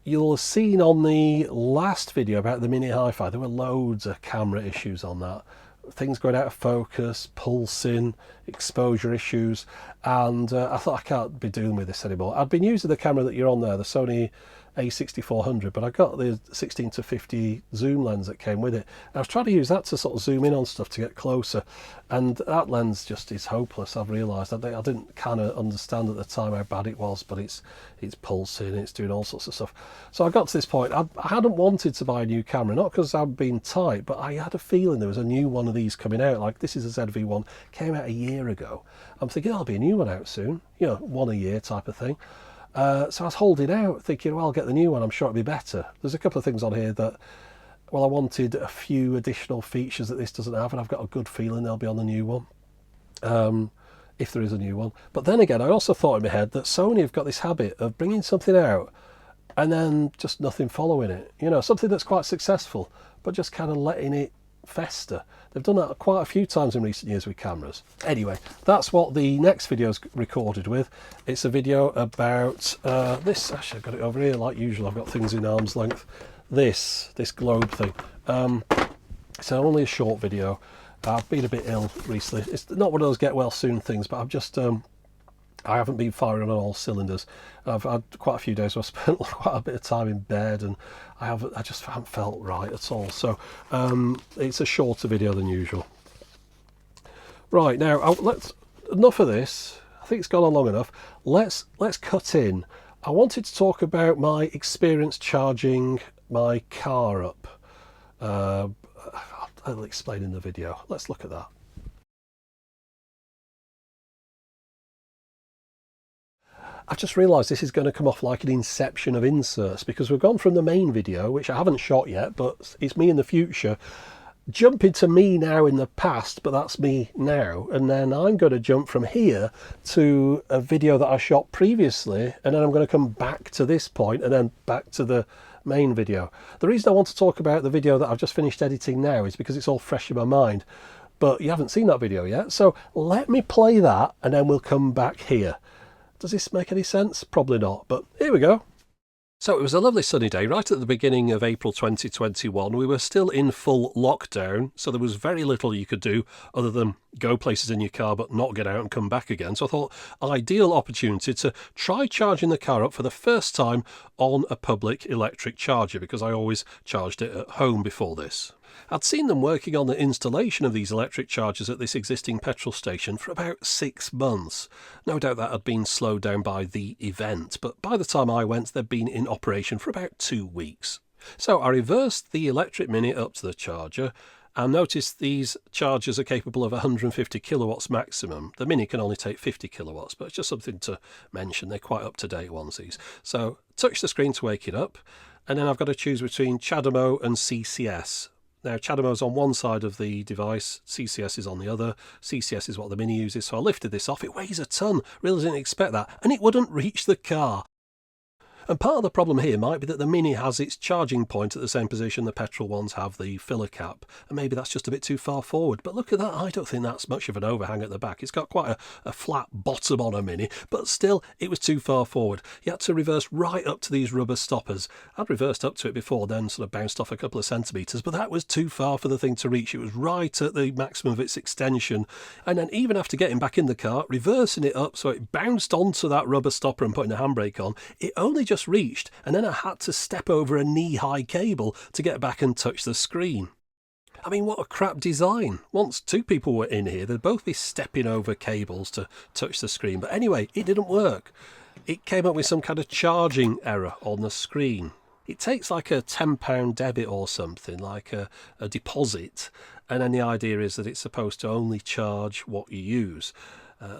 You'll have seen on the last video about the Mini Hi-Fi, there were loads of camera issues on that. Things going out of focus, pulsing, exposure issues, and I thought I can't be dealing with this anymore. I'd been using the camera that you're on there, the Sony A6400, but I got the 16-50 zoom lens that came with it. I was trying to use that to sort of zoom in on stuff to get closer, and that lens just is hopeless. I've realised I didn't kind of understand at the time how bad it was, but it's pulsing, it's doing all sorts of stuff. So I got to this point. I hadn't wanted to buy a new camera, not because I'd been tight, but I had a feeling there was a new one of these coming out. Like, this is a ZV-1, came out a year ago. I'm thinking there'll be a new one out soon, one a year type of thing. So I was holding out, thinking, well, I'll get the new one, I'm sure it'll be better. There's a couple of things on here that well, I wanted a few additional features that this doesn't have, and I've got a good feeling they'll be on the new one. If there is a new one. But then again, I also thought in my head that Sony have got this habit of bringing something out and then just nothing following it. You know, something that's quite successful, but just kind of letting it fester. They've done that quite a few times in recent years with cameras. Anyway, that's what the next video is recorded with. It's a video about this. Actually, I've got it over here like usual. I've got things in arm's length. This globe thing. It's only a short video. I've been a bit ill recently. It's not one of those get well soon things, but I've just I haven't been firing on all cylinders. I've had quite a few days where I've spent quite a bit of time in bed, and I just haven't felt right at all. So it's a shorter video than usual. Right, now enough of this. I think it's gone on long enough. Let's cut in. I wanted to talk about my experience charging my car up. I'll explain in the video. Let's look at that. I've just realised this is going to come off like an inception of inserts, because we've gone from the main video, which I haven't shot yet, but it's me in the future, jumping to me now in the past, but that's me now, and then I'm going to jump from here to a video that I shot previously, and then I'm going to come back to this point and then back to the main video. The reason I want to talk about the video that I've just finished editing now is because it's all fresh in my mind, but you haven't seen that video yet, so let me play that and then we'll come back here. Does this make any sense? Probably not, but here we go. So it was a lovely sunny day right at the beginning of April 2021. We were still in full lockdown, so there was very little you could do other than go places in your car but not get out and come back again. So I thought, ideal opportunity to try charging the car up for the first time on a public electric charger, because I always charged it at home before this. I'd seen them working on the installation of these electric chargers at this existing petrol station for about 6 months. No doubt that had been slowed down by the event, but by the time I went, they'd been in operation for about 2 weeks. So I reversed the electric Mini up to the charger, and noticed these chargers are capable of 150 kilowatts maximum. The Mini can only take 50 kilowatts, but it's just something to mention. They're quite up-to-date ones, these. So touch the screen to wake it up, and then I've got to choose between CHAdeMO and CCS. Now, CHAdeMO's on one side of the device, CCS is on the other. CCS is what the Mini uses, so I lifted this off. It weighs a ton, really didn't expect that, and it wouldn't reach the car. And part of the problem here might be that the Mini has its charging point at the same position the petrol ones have the filler cap, and maybe that's just a bit too far forward. But look at that, I don't think that's much of an overhang at the back. It's got quite a flat bottom on a Mini, but still, it was too far forward. You had to reverse right up to these rubber stoppers. I'd reversed up to it before, then sort of bounced off a couple of centimetres, but that was too far for the thing to reach. It was right at the maximum of its extension. And then even after getting back in the car, reversing it up so it bounced onto that rubber stopper and putting the handbrake on, it only just reached, and then I had to step over a knee-high cable to get back and touch the screen. I mean, what a crap design. Once 2 people were in here, they'd both be stepping over cables to touch the screen. But anyway, it didn't work. It came up with some kind of charging error on the screen. It takes like a £10 debit or something, like a deposit, and then the idea is that it's supposed to only charge what you use.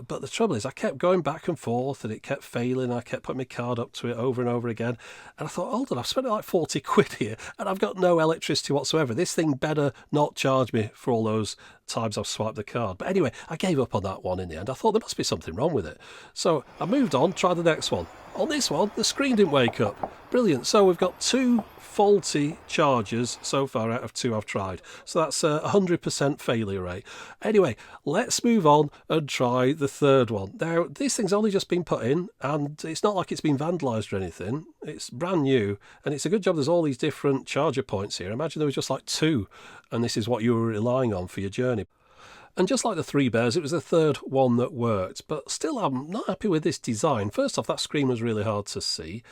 But the trouble is, I kept going back and forth and it kept failing. I kept putting my card up to it over and over again. And I thought, hold on, I've spent like 40 quid here and I've got no electricity whatsoever. This thing better not charge me for all those times I've swiped the card. But anyway, I gave up on that one in the end. I thought there must be something wrong with it. So I moved on, tried the next one. On this one, the screen didn't wake up. Brilliant. So we've got 2 faulty chargers so far out of 2 I've tried. So that's a 100% failure rate. Anyway, let's move on and try the third one. Now, this thing's only just been put in, and it's not like it's been vandalised or anything. It's brand new, and it's a good job there's all these different charger points here. Imagine there was just like 2, and this is what you were relying on for your journey. And just like the 3 Bears, it was the third one that worked. But still, I'm not happy with this design. First off, that screen was really hard to see.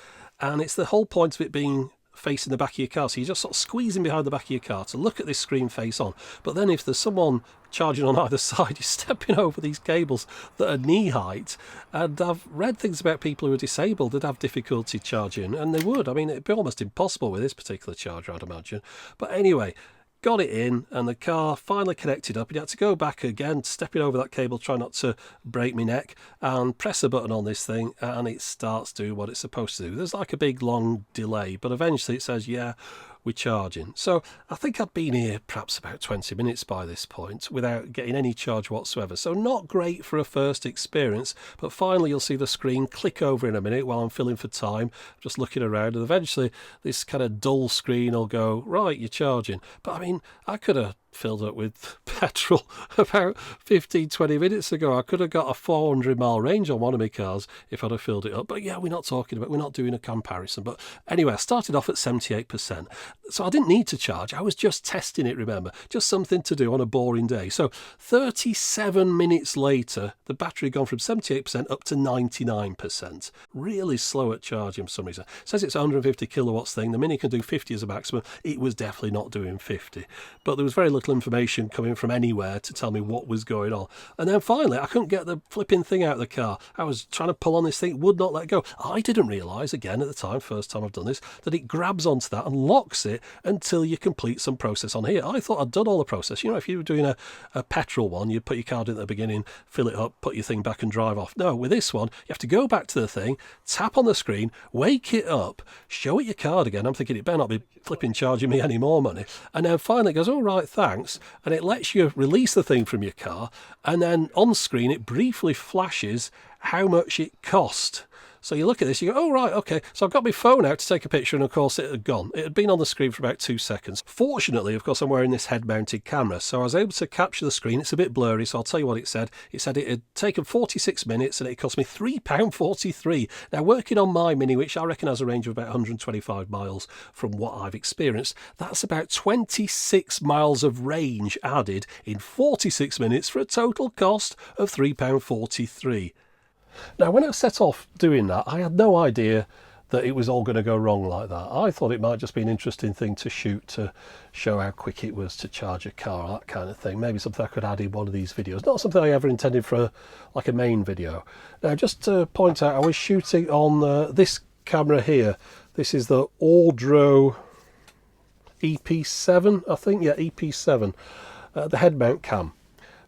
And it's the whole point of it being facing the back of your car. So you're just sort of squeezing behind the back of your car to look at this screen face on. But then if there's someone charging on either side, you're stepping over these cables that are knee height. And I've read things about people who are disabled that have difficulty charging. And they would. I mean, it'd be almost impossible with this particular charger, I'd imagine. But anyway, got it in, and the car finally connected up, and you had to go back again, stepping over that cable, try not to break my neck, and press a button on this thing, and it starts doing what it's supposed to do. There's like a big long delay, but eventually it says, yeah, with charging. So I think I'd been here perhaps about 20 minutes by this point without getting any charge whatsoever. So not great for a first experience, but finally you'll see the screen click over in a minute while I'm filling for time, just looking around, and eventually this kind of dull screen will go, right, you're charging. But I mean, I could have filled up with petrol about 15-20 minutes ago. I could have got a 400-mile range on one of my cars if I'd have filled it up. But yeah, we're not doing a comparison. But anyway, I started off at 78%. So I didn't need to charge. I was just testing it, remember, just something to do on a boring day. So 37 minutes later, the battery had gone from 78% up to 99%. Really slow at charging for some reason. It says it's a 150 kilowatts thing. The Mini can do 50 as a maximum. It was definitely not doing 50. But there was very little information coming from anywhere to tell me what was going on. And then finally, I couldn't get the flipping thing out of the car. I was trying to pull on this thing, it would not let go. I didn't realise, again at the time, first time I've done this, that it grabs onto that and locks it until you complete some process on here. I thought I'd done all the process. You know, if you were doing a petrol one, you'd put your card in at the beginning, fill it up, put your thing back and drive off. No, with this one, you have to go back to the thing, tap on the screen, wake it up, show it your card again. I'm thinking it better not be flipping charging me any more money. And then finally it goes, all right, thanks. And it lets you release the thing from your car. And then on screen, it briefly flashes how much it cost. So you look at this, you go, oh, right, okay. So I've got my phone out to take a picture, and of course it had gone. It had been on the screen for about 2 seconds. Fortunately, of course, I'm wearing this head-mounted camera, so I was able to capture the screen. It's a bit blurry, so I'll tell you what it said. It said it had taken 46 minutes, and it cost me £3.43. Now, working on my Mini, which I reckon has a range of about 125 miles from what I've experienced, that's about 26 miles of range added in 46 minutes for a total cost of £3.43. Now, when I set off doing that, I had no idea that it was all going to go wrong like that. I thought it might just be an interesting thing to shoot to show how quick it was to charge a car, that kind of thing. Maybe something I could add in one of these videos. Not something I ever intended for like a main video. Now, just to point out, I was shooting on this camera here. This is the Audro EP7, I think. Yeah, EP7, the head mount cam.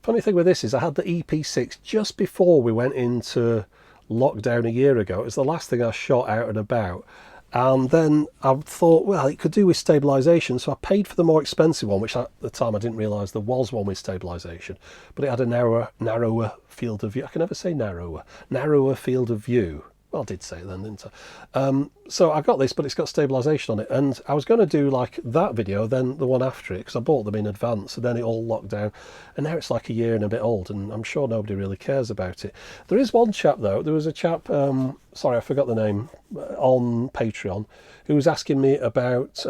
Funny thing with this is I had the EP6 just before we went into lockdown a year ago. It was the last thing I shot out and about. And then I thought, well, it could do with stabilisation. So I paid for the more expensive one, which at the time I didn't realise there was one with stabilisation. But it had a narrower field of view. I can never say narrower field of view. Well, I did say it then, didn't I? So I got this, but it's got stabilisation on it. And I was going to do like that video, then the one after it, because I bought them in advance, and then it all locked down. And now it's like a year and a bit old, and I'm sure nobody really cares about it. There is one chap, though. There was a chap, sorry, I forgot the name, on Patreon, who was asking me about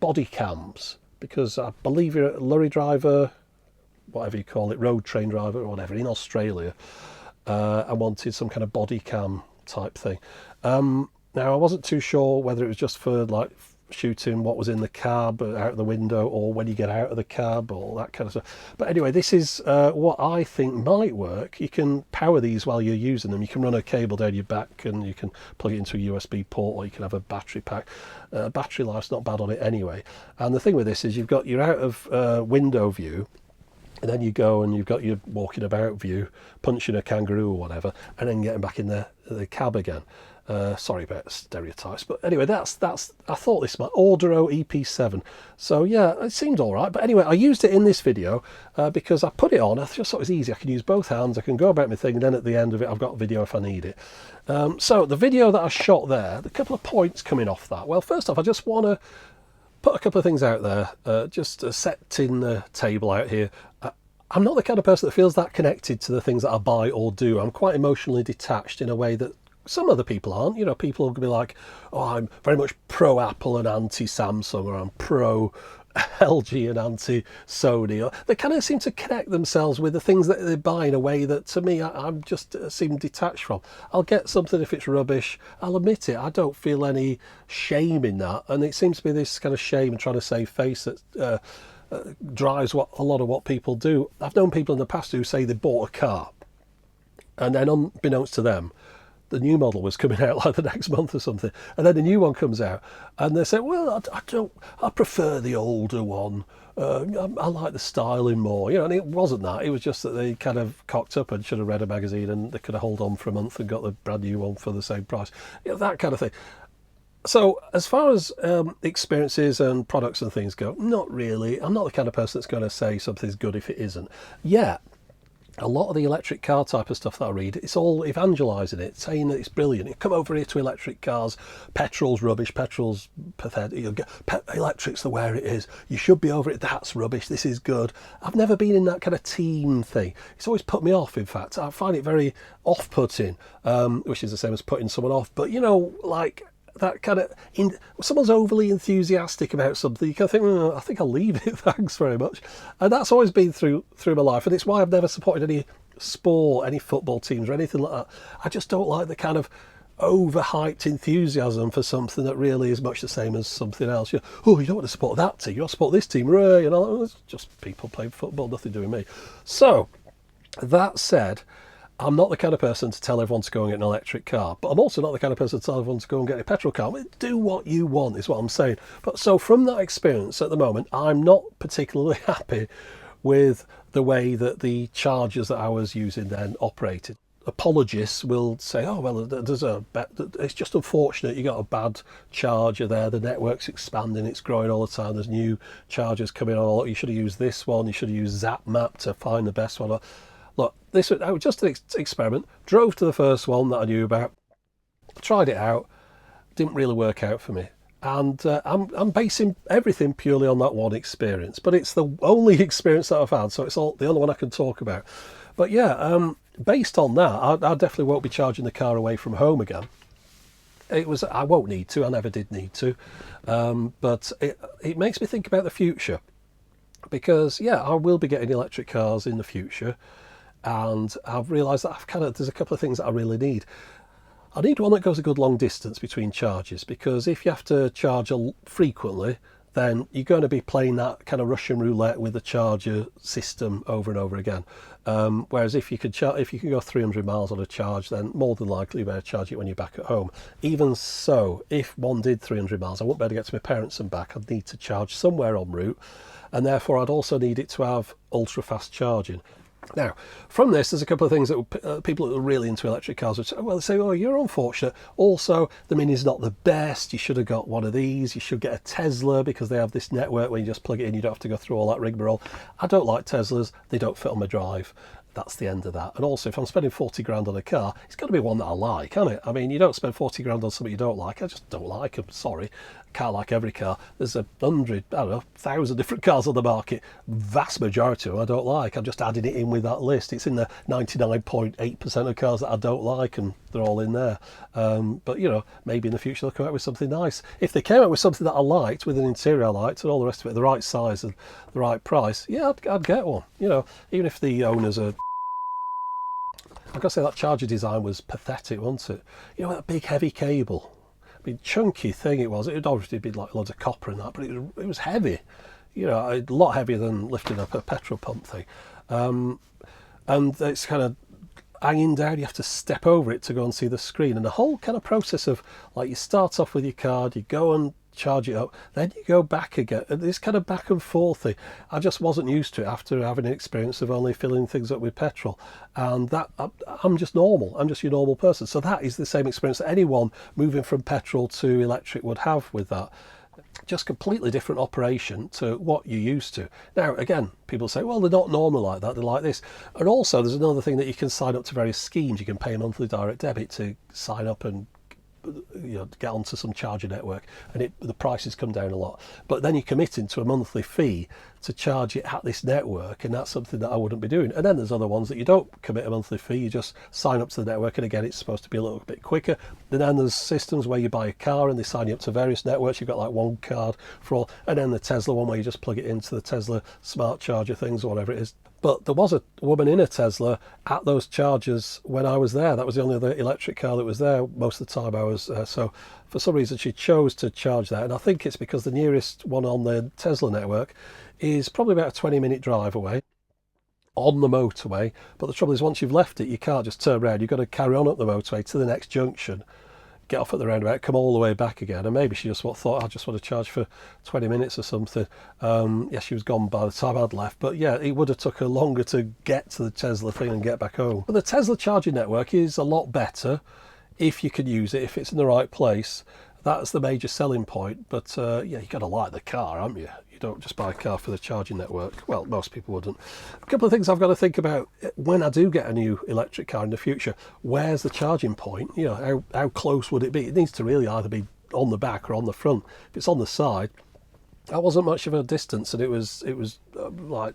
body cams, because I believe you're a lorry driver, whatever you call it, road train driver or whatever, in Australia, and wanted some kind of body cam type thing. Now I wasn't too sure whether it was just for like shooting what was in the cab out the window, or when you get out of the cab, or that kind of stuff. But anyway, this is what I think might work. You can power these while you're using them. You can run a cable down your back, and you can plug it into a USB port, or you can have a battery pack. Battery life's not bad on it anyway. And the thing with this is you're out of window view, and then you go and you've got your walking about view, punching a kangaroo or whatever, and then getting back in the cab again. Sorry about stereotypes, but anyway, that's I thought this might Audro EP7. So yeah, it seemed all right. But anyway, I used it in this video because I put it on. I just thought it was easy. I can use both hands. I can go about my thing, and then at the end of it, I've got a video if I need it. So the video that I shot there, a couple of points coming off that. Well, first off, I just want to put a couple of things out there, just setting the table out here. I'm not the kind of person that feels that connected to the things that I buy or do. I'm quite emotionally detached in a way that some other people aren't. You know, people will be like, oh, I'm very much pro Apple and anti Samsung, or I'm pro LG and anti Sony. They kind of seem to connect themselves with the things that they buy in a way that, to me, I'm just seem detached from. I'll get something if it's rubbish. I'll admit it. I don't feel any shame in that. And it seems to be this kind of shame and trying to save face that drives a lot of what people do. I've known people in the past who say they bought a car, and then unbeknownst to them, the new model was coming out like the next month or something, and then the new one comes out, and they say, well, I prefer the older one. I like the styling more, you know. And it wasn't that. It was just that they kind of cocked up and should have read a magazine, and they could have held on for a month and got the brand new one for the same price. You know, that kind of thing. So, as far as experiences and products and things go, not really. I'm not the kind of person that's going to say something's good if it isn't. Yeah, a lot of the electric car type of stuff that I read, it's all evangelising it, saying that it's brilliant. You come over here to electric cars, petrol's rubbish, petrol's pathetic, electric's the way it is, you should be over it, that's rubbish, this is good. I've never been in that kind of team thing. It's always put me off, in fact. I find it very off-putting, which is the same as putting someone off. But, like, that kind of someone's overly enthusiastic about something, you can think, I think I'll leave it, thanks very much. And that's always been through my life, and it's why I've never supported any sport, any football teams or anything like that. I just don't like the kind of overhyped enthusiasm for something that really is much the same as something else. You don't want to support that team, you want to support this team, it's just people playing football, nothing to do with me. So that said, I'm not the kind of person to tell everyone to go and get an electric car, but I'm also not the kind of person to tell everyone to go and get a petrol car. Do what you want is what I'm saying. But so from that experience at the moment, I'm not particularly happy with the way that the chargers that I was using then operated. Apologists will say, oh, well, it's just unfortunate you got a bad charger there, the network's expanding, it's growing all the time, there's new chargers coming on, you should have used this one, you should have used ZapMap to find the best one. Look, this was just an experiment. Drove to the first one that I knew about, tried it out, didn't really work out for me. And I'm basing everything purely on that one experience. But it's the only experience that I've had, so it's the only one I can talk about. But yeah, based on that, I definitely won't be charging the car away from home again. I won't need to, I never did need to. But it makes me think about the future. Because, yeah, I will be getting electric cars in the future. And I've realised that there's a couple of things that I really need. I need one that goes a good long distance between charges, because if you have to charge frequently, then you're going to be playing that kind of Russian roulette with the charger system over and over again. Whereas if you can go 300 miles on a charge, then more than likely you'll be able to charge it when you're back at home. Even so, if one did 300 miles, I wouldn't be able to get to my parents and back. I'd need to charge somewhere en route, and therefore I'd also need it to have ultra fast charging. Now, from this, there's a couple of things that people that are really into electric cars would say, oh, you're unfortunate. Also, the Mini's not the best. You should have got one of these. You should get a Tesla because they have this network where you just plug it in. You don't have to go through all that rigmarole. I don't like Teslas. They don't fit on my drive. That's the end of that. And also, if I'm spending 40 grand on a car, it's got to be one that I like, can't it? I mean, you don't spend 40 grand on something you don't like. I just don't like them. Sorry. I can't like every car. There's 1,000 different cars on the market. Vast majority of them I don't like. I'm just adding it in with that list. It's in the 99.8% of cars that I don't like, and they're all in there. But, maybe in the future they'll come out with something nice. If they came out with something that I liked, with an interior I liked and all the rest of it, the right size and the right price, yeah, I'd get one. Even if the owners are... I've got to say, that charger design was pathetic, wasn't it? That big heavy cable. I mean, chunky thing it was. It would obviously be like loads of copper and that, but it was heavy. A lot heavier than lifting up a petrol pump thing. And it's kind of hanging down. You have to step over it to go and see the screen. And the whole kind of process of, like, you start off with your card, you go and charge it up, then you go back again, and this kind of back and forth thing, I just wasn't used to it after having an experience of only filling things up with petrol. And that I'm just normal, I'm just your normal person, so that is the same experience that anyone moving from petrol to electric would have with that. Just completely different operation to what you're used to. Now, again, people say, well, they're not normal like that, they're like this. And also, there's another thing that you can sign up to various schemes. You can pay a monthly direct debit to sign up and get onto some charger network, and the prices come down a lot. But then you're committing to a monthly fee to charge it at this network, and that's something that I wouldn't be doing. And then there's other ones that you don't commit a monthly fee, you just sign up to the network, and again, it's supposed to be a little bit quicker. And then there's systems where you buy a car and they sign you up to various networks. You've got like one card for all, and then the Tesla one where you just plug it into the Tesla smart charger things or whatever it is. But there was a woman in a Tesla at those chargers when I was there. That was the only other electric car that was there most of the time I was there. So for some reason she chose to charge there. And I think it's because the nearest one on the Tesla network is probably about a 20-minute drive away on the motorway. But the trouble is, once you've left it, you can't just turn around. You've got to carry on up the motorway to the next junction, get off at the roundabout, come all the way back again. And maybe she just thought, I just want to charge for 20 minutes or something. Yeah, she was gone by the time I'd left. But yeah, it would have took her longer to get to the Tesla thing and get back home. But the Tesla charging network is a lot better if you can use it, if it's in the right place. That's the major selling point. But yeah, you got to like the car, haven't you? You don't just buy a car for the charging network. Well, most people wouldn't. A couple of things I've got to think about when I do get a new electric car in the future. Where's the charging point? You know, how close would it be? It needs to really either be on the back or on the front. If it's on the side, that wasn't much of a distance, and it was like,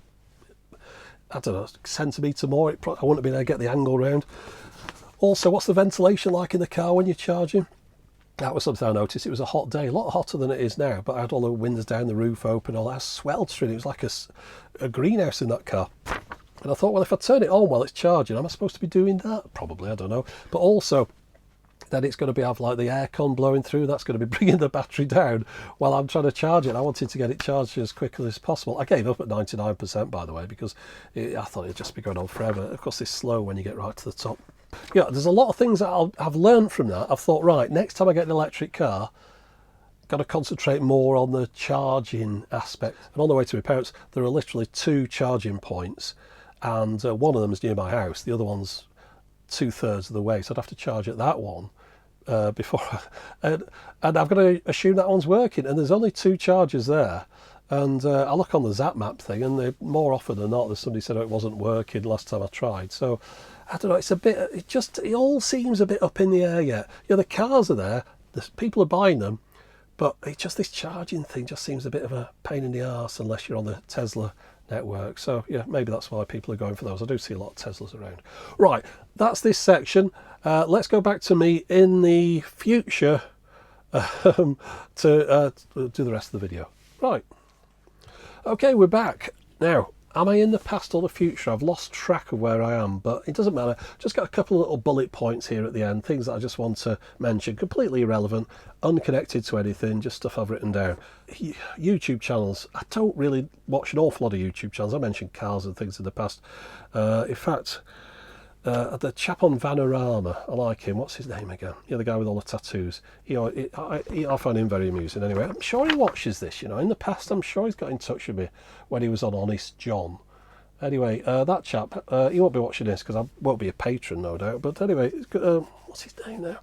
I don't know, centimetre more. I wouldn't have been able to get the angle round. Also, what's the ventilation like in the car when you're charging? That was something I noticed. It was a hot day, a lot hotter than it is now, but I had all the windows down, the roof open, all that sweltering. It was like a greenhouse in that car. And I thought, well, if I turn it on while it's charging, am I supposed to be doing that? Probably, I don't know. But also, then it's going to have like the aircon blowing through. That's going to be bringing the battery down while I'm trying to charge it. I wanted to get it charged as quickly as possible. I gave up at 99%, by the way, because I thought it'd just be going on forever. Of course, it's slow when you get right to the top. Yeah, there's a lot of things that I've learned from that. I've thought, right, next time I get an electric car, got to concentrate more on the charging aspect. And on the way to my parents, there are literally 2 charging points, and one of them is near my house. The other one's 2/3 of the way, so I'd have to charge at that one before. And I've got to assume that one's working, and there's only 2 chargers there. And I look on the Zap Map thing, and more often than not, there's somebody said, oh, it wasn't working last time I tried. So I don't know. It's a bit. It all seems a bit up in the air yet. Yeah, the cars are there. The people are buying them, but this charging thing just seems a bit of a pain in the arse unless you're on the Tesla network. So yeah, maybe that's why people are going for those. I do see a lot of Teslas around. Right, that's this section. Let's go back to me in the future to do the rest of the video. Right. Okay, we're back. Now, am I in the past or the future? I've lost track of where I am, but it doesn't matter. Just got a couple of little bullet points here at the end, things that I just want to mention, completely irrelevant, unconnected to anything, just stuff I've written down. YouTube channels. I don't really watch an awful lot of YouTube channels. I mentioned cars and things in the past. In fact, the chap on Vanarama, I like him. What's his name again? Yeah, the guy with all the tattoos. I find him very amusing. Anyway, I'm sure he watches this. In the past, I'm sure he's got in touch with me when he was on Honest John. Anyway, that chap, he won't be watching this because I won't be a patron, no doubt. But anyway, what's his name now?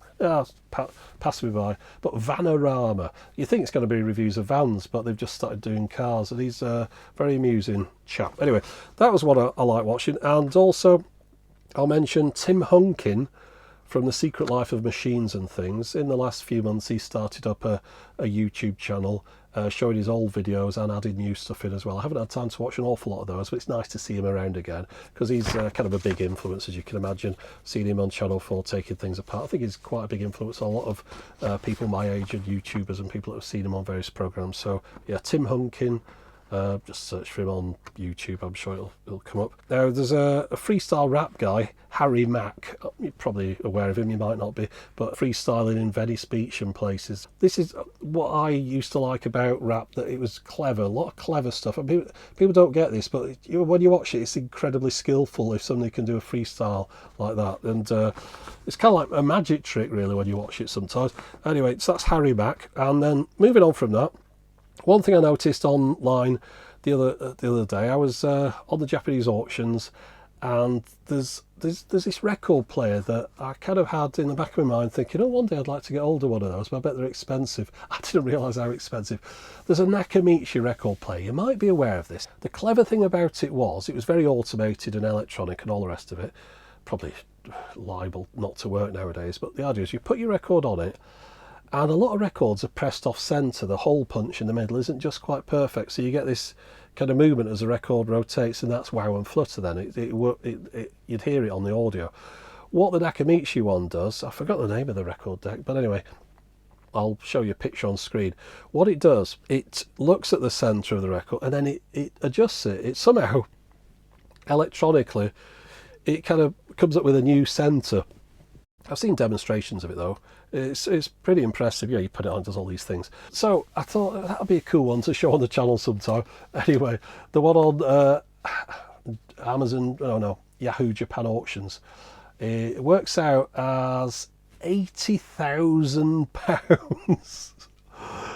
Pass me by. But Vanarama. You think it's going to be reviews of vans, but they've just started doing cars. And he's a very amusing chap. Anyway, that was what I like watching. And also, I'll mention Tim Hunkin from The Secret Life of Machines and Things. In the last few months, he started up a YouTube channel showing his old videos and adding new stuff in as well. I haven't had time to watch an awful lot of those, but it's nice to see him around again because he's kind of a big influence, as you can imagine, seeing him on Channel 4 taking things apart. I think he's quite a big influence on a lot of people my age and YouTubers and people that have seen him on various programs. So yeah, Tim Hunkin. Just search for him on YouTube, I'm sure it'll come up. Now, there's a freestyle rap guy, Harry Mack. You're probably aware of him, you might not be, but freestyling in Venice Beach and places. This is what I used to like about rap, that it was clever, a lot of clever stuff. I mean, people don't get this, but when you watch it, it's incredibly skillful if somebody can do a freestyle like that. And it's kind of like a magic trick, really, when you watch it sometimes. Anyway, so that's Harry Mack. And then moving on from that, one thing I noticed online the other day, I was on the Japanese auctions, and there's this record player that I kind of had in the back of my mind thinking, oh, one day I'd like to get hold of one of those, but I bet they're expensive. I didn't realise how expensive. There's a Nakamichi record player. You might be aware of this. The clever thing about it was very automated and electronic and all the rest of it. Probably liable not to work nowadays, but the idea is you put your record on it, and a lot of records are pressed off centre. The hole punch in the middle isn't just quite perfect, so you get this kind of movement as the record rotates, and that's wow and flutter then. You'd hear it on the audio. What the Nakamichi one does, I forgot the name of the record deck, but anyway, I'll show you a picture on screen. What it does, it looks at the centre of the record, and then it adjusts it. It somehow, electronically, it kind of comes up with a new centre. I've seen demonstrations of it though. It's pretty impressive. Yeah, you put it on, it does all these things. So I thought that'd be a cool one to show on the channel sometime. Anyway, the one on Amazon, Yahoo Japan auctions, it works out as £80,000.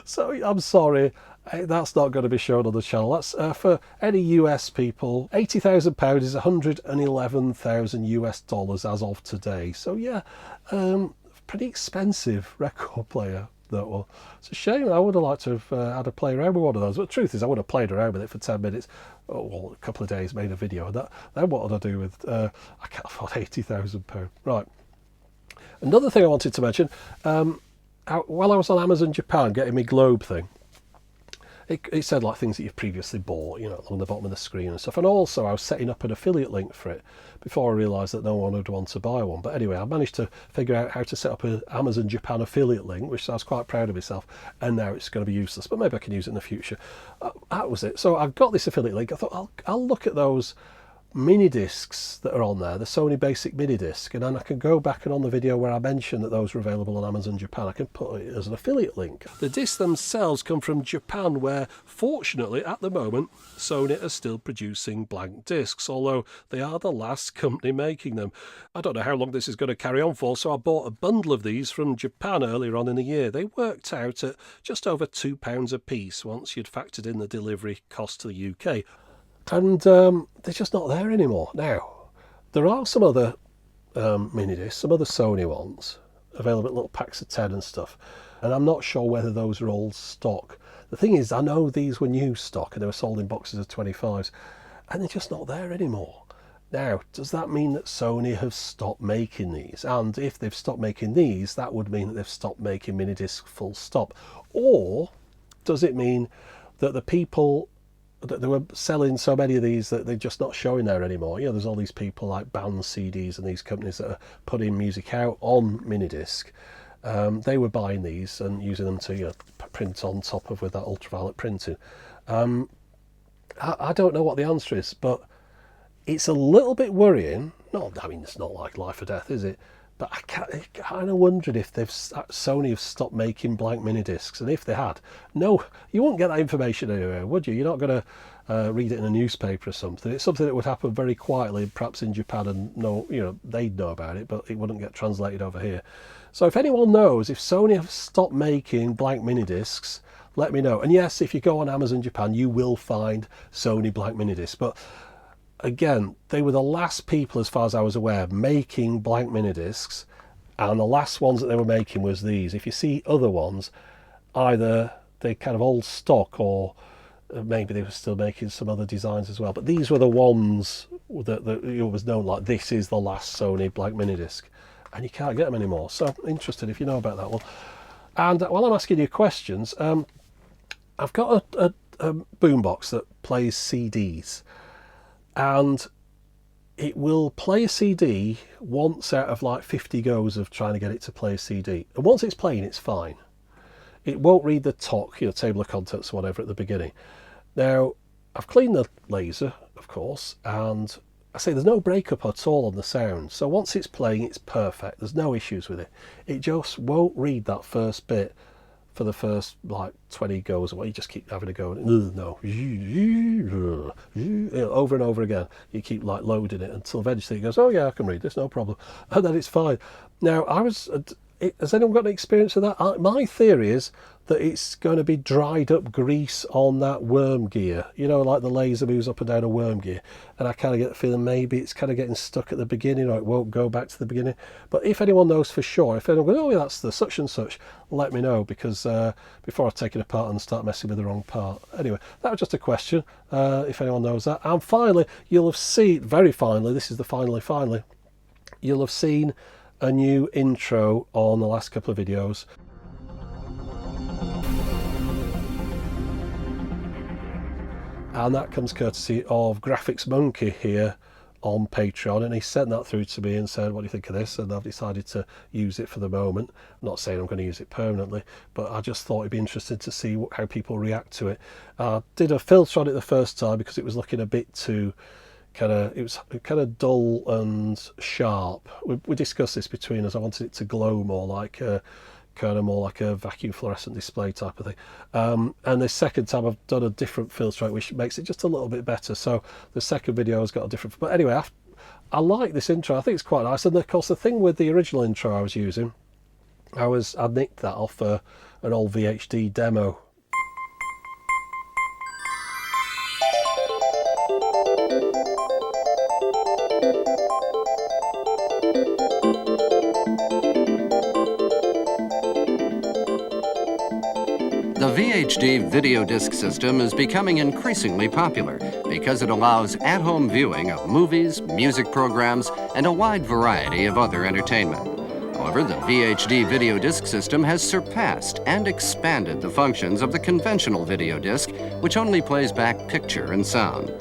So I'm sorry, that's not going to be shown on the channel. That's for any US people. £80,000 is $111,000 as of today. So yeah, pretty expensive record player that one. It's a shame. I would have liked to have had a play around with one of those. But the truth is, I would have played around with it for 10 minutes, well, a couple of days, made a video. And then what would I do with? I can't afford £80,000. Right. Another thing I wanted to mention, while I was on Amazon Japan getting my Globe thing, it said like things that you've previously bought, you know, along the bottom of the screen and stuff. And also I was setting up an affiliate link for it before I realised that no one would want to buy one. But anyway, I managed to figure out how to set up an Amazon Japan affiliate link, which I was quite proud of myself. And now it's going to be useless, but maybe I can use it in the future. That was it. So I've got this affiliate link. I thought I'll look at those mini discs that are on there, the Sony Basic mini disc, and then I can go back and on the video where I mentioned that those were available on Amazon Japan, I can put it as an affiliate link. The discs themselves come from Japan, where fortunately at the moment Sony are still producing blank discs, although they are the last company making them. I don't know how long this is going to carry on for, so I bought a bundle of these from Japan earlier on in the year. They worked out at just over £2 a piece once you'd factored in the delivery cost to the UK. And they're just not there anymore. Now, there are some other mini discs, some other Sony ones, available in little packs of 10 and stuff. And I'm not sure whether those are old stock. The thing is, I know these were new stock and they were sold in boxes of 25s, and they're just not there anymore. Now, does that mean that Sony have stopped making these? And if they've stopped making these, that would mean that they've stopped making mini discs full stop. Or does it mean that the people that they were selling so many of these that they're just not showing there anymore? You know, there's all these people like Band CDs and these companies that are putting music out on mini disc. They were buying these and using them to, you know, print on top of with that ultraviolet printing. I don't know what the answer is, but it's a little bit worrying. No, I mean, it's not like life or death, is it? But I kind of wondered if Sony have stopped making blank mini discs, and if they had, no, you wouldn't get that information anywhere, would you? You're not going to read it in a newspaper or something. It's something that would happen very quietly, perhaps in Japan, and no, you know, they'd know about it, but it wouldn't get translated over here. So if anyone knows if Sony have stopped making blank mini discs, let me know. And yes, if you go on Amazon Japan, you will find Sony blank mini discs, but again, they were the last people, as far as I was aware, making blank mini discs, and the last ones that they were making was these. If you see other ones, either they're kind of old stock, or maybe they were still making some other designs as well. But these were the ones that it was known like, this is the last Sony blank mini disc, and you can't get them anymore. So interested if you know about that one. And while I'm asking you questions, I've got a boombox that plays CDs. And it will play a CD once out of like 50 goes of trying to get it to play a CD. And once it's playing, it's fine. It won't read the TOC, you know, table of contents or whatever at the beginning. Now, I've cleaned the laser, of course, and I say there's no breakup at all on the sound. So once it's playing, it's perfect. There's no issues with it. It just won't read that first bit for the first like 20 goes away. You just keep having a go and no, over and over again. You keep like loading it until eventually it goes, oh yeah, I can read this, no problem, and then it's fine. Now, has anyone got any experience of that? My theory is that it's going to be dried up grease on that worm gear, you know, like the laser moves up and down a worm gear, and I kind of get the feeling maybe it's kind of getting stuck at the beginning, or it won't go back to the beginning. But if anyone knows for sure, if anyone goes, oh yeah, that's the such and such, let me know, because before I take it apart and start messing with the wrong part. Anyway, that was just a question, if anyone knows that. And finally, you'll have seen, very finally, this is the finally, you'll have seen a new intro on the last couple of videos. And that comes courtesy of Graphics Monkey here on Patreon, and he sent that through to me and said, what do you think of this? And I've decided to use it for the moment. I'm not saying I'm going to use it permanently, but I just thought it'd be interesting to see how people react to it. I did a filter on it the first time because it was looking a bit too it was kind of dull and sharp. We discussed this between us. I wanted it to glow more like a vacuum fluorescent display type of thing. And the second time I've done a different filter, which makes it just a little bit better. So the second video has got a different, but anyway, I like this intro. I think it's quite nice. And of course, the thing with the original intro I was using, I nicked that off an old VHD demo. VHD video disc system is becoming increasingly popular because it allows at-home viewing of movies, music programs, and a wide variety of other entertainment. However, the VHD video disc system has surpassed and expanded the functions of the conventional video disc, which only plays back picture and sound.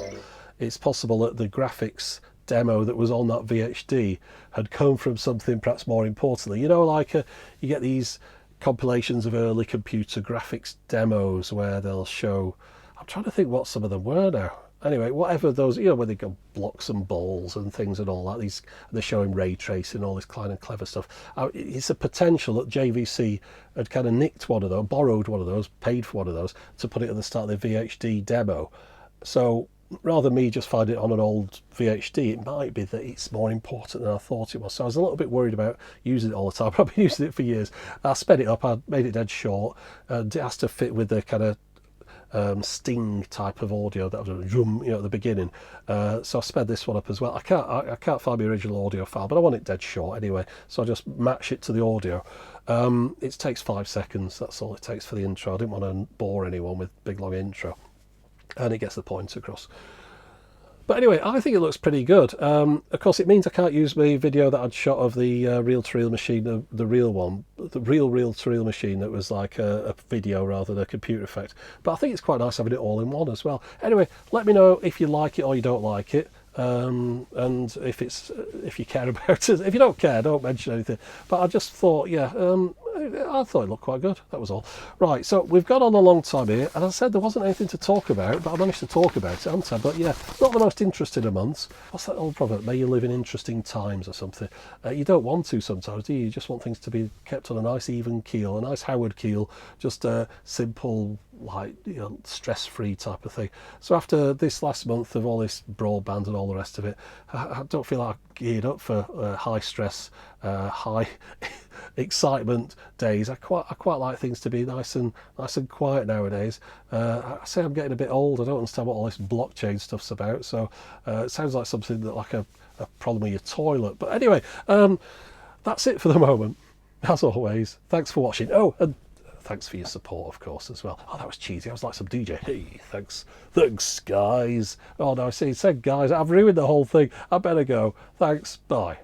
It's possible that the graphics demo that was on that VHD had come from something perhaps more importantly. You know, like you get these compilations of early computer graphics demos where they'll show, I'm trying to think what some of them were now. Anyway, whatever those, you know, where they go blocks and balls and things and all that, they're showing ray tracing, all this kind of clever stuff. It's a potential that JVC had kind of nicked one of those, borrowed one of those, paid for one of those to put it at the start of the VHD demo. So rather than me just find it on an old VHD, it might be that it's more important than I thought it was. So I was a little bit worried about using it all the time. I've been using it for years. I sped it up, I made it dead short, and it has to fit with the kind of sting type of audio that I've done, you know, at the beginning. So I sped this one up as well. I can't find the original audio file, but I want it dead short anyway. So I just match it to the audio. It takes 5 seconds. That's all it takes for the intro. I didn't want to bore anyone with big long intro, and it gets the point across. But anyway, I think it looks pretty good. Of course, it means I can't use my video that I'd shot of the reel-to-reel machine, the real one, the real reel-to-reel machine that was like a video rather than a computer effect. But I think it's quite nice having it all in one as well. Anyway, let me know if you like it or you don't like it. And if you care about it. If you don't care, don't mention anything. But I just thought, yeah, I thought it looked quite good. That was all. Right, so we've gone on a long time here, and I said there wasn't anything to talk about, but I managed to talk about it, haven't I? But yeah, not the most interesting of months. What's that old proverb? May you live in interesting times or something. You don't want to sometimes, do you? You just want things to be kept on a nice even keel, a nice Howard keel, just a simple, like, you know, stress-free type of thing. So after this last month of all this broadband and all the rest of it, I don't feel like I'm geared up for high stress, high excitement days. I quite like things to be nice and quiet nowadays. I say I'm getting a bit old. I don't understand what all this blockchain stuff's about. So it sounds like something that like a problem with your toilet. But anyway, that's it for the moment. As always, thanks for watching. Oh, and thanks for your support, of course, as well. Oh, that was cheesy. I was like some DJ. Hey, thanks, guys. Oh, no, I see. It said guys. I've ruined the whole thing. I better go. Thanks. Bye.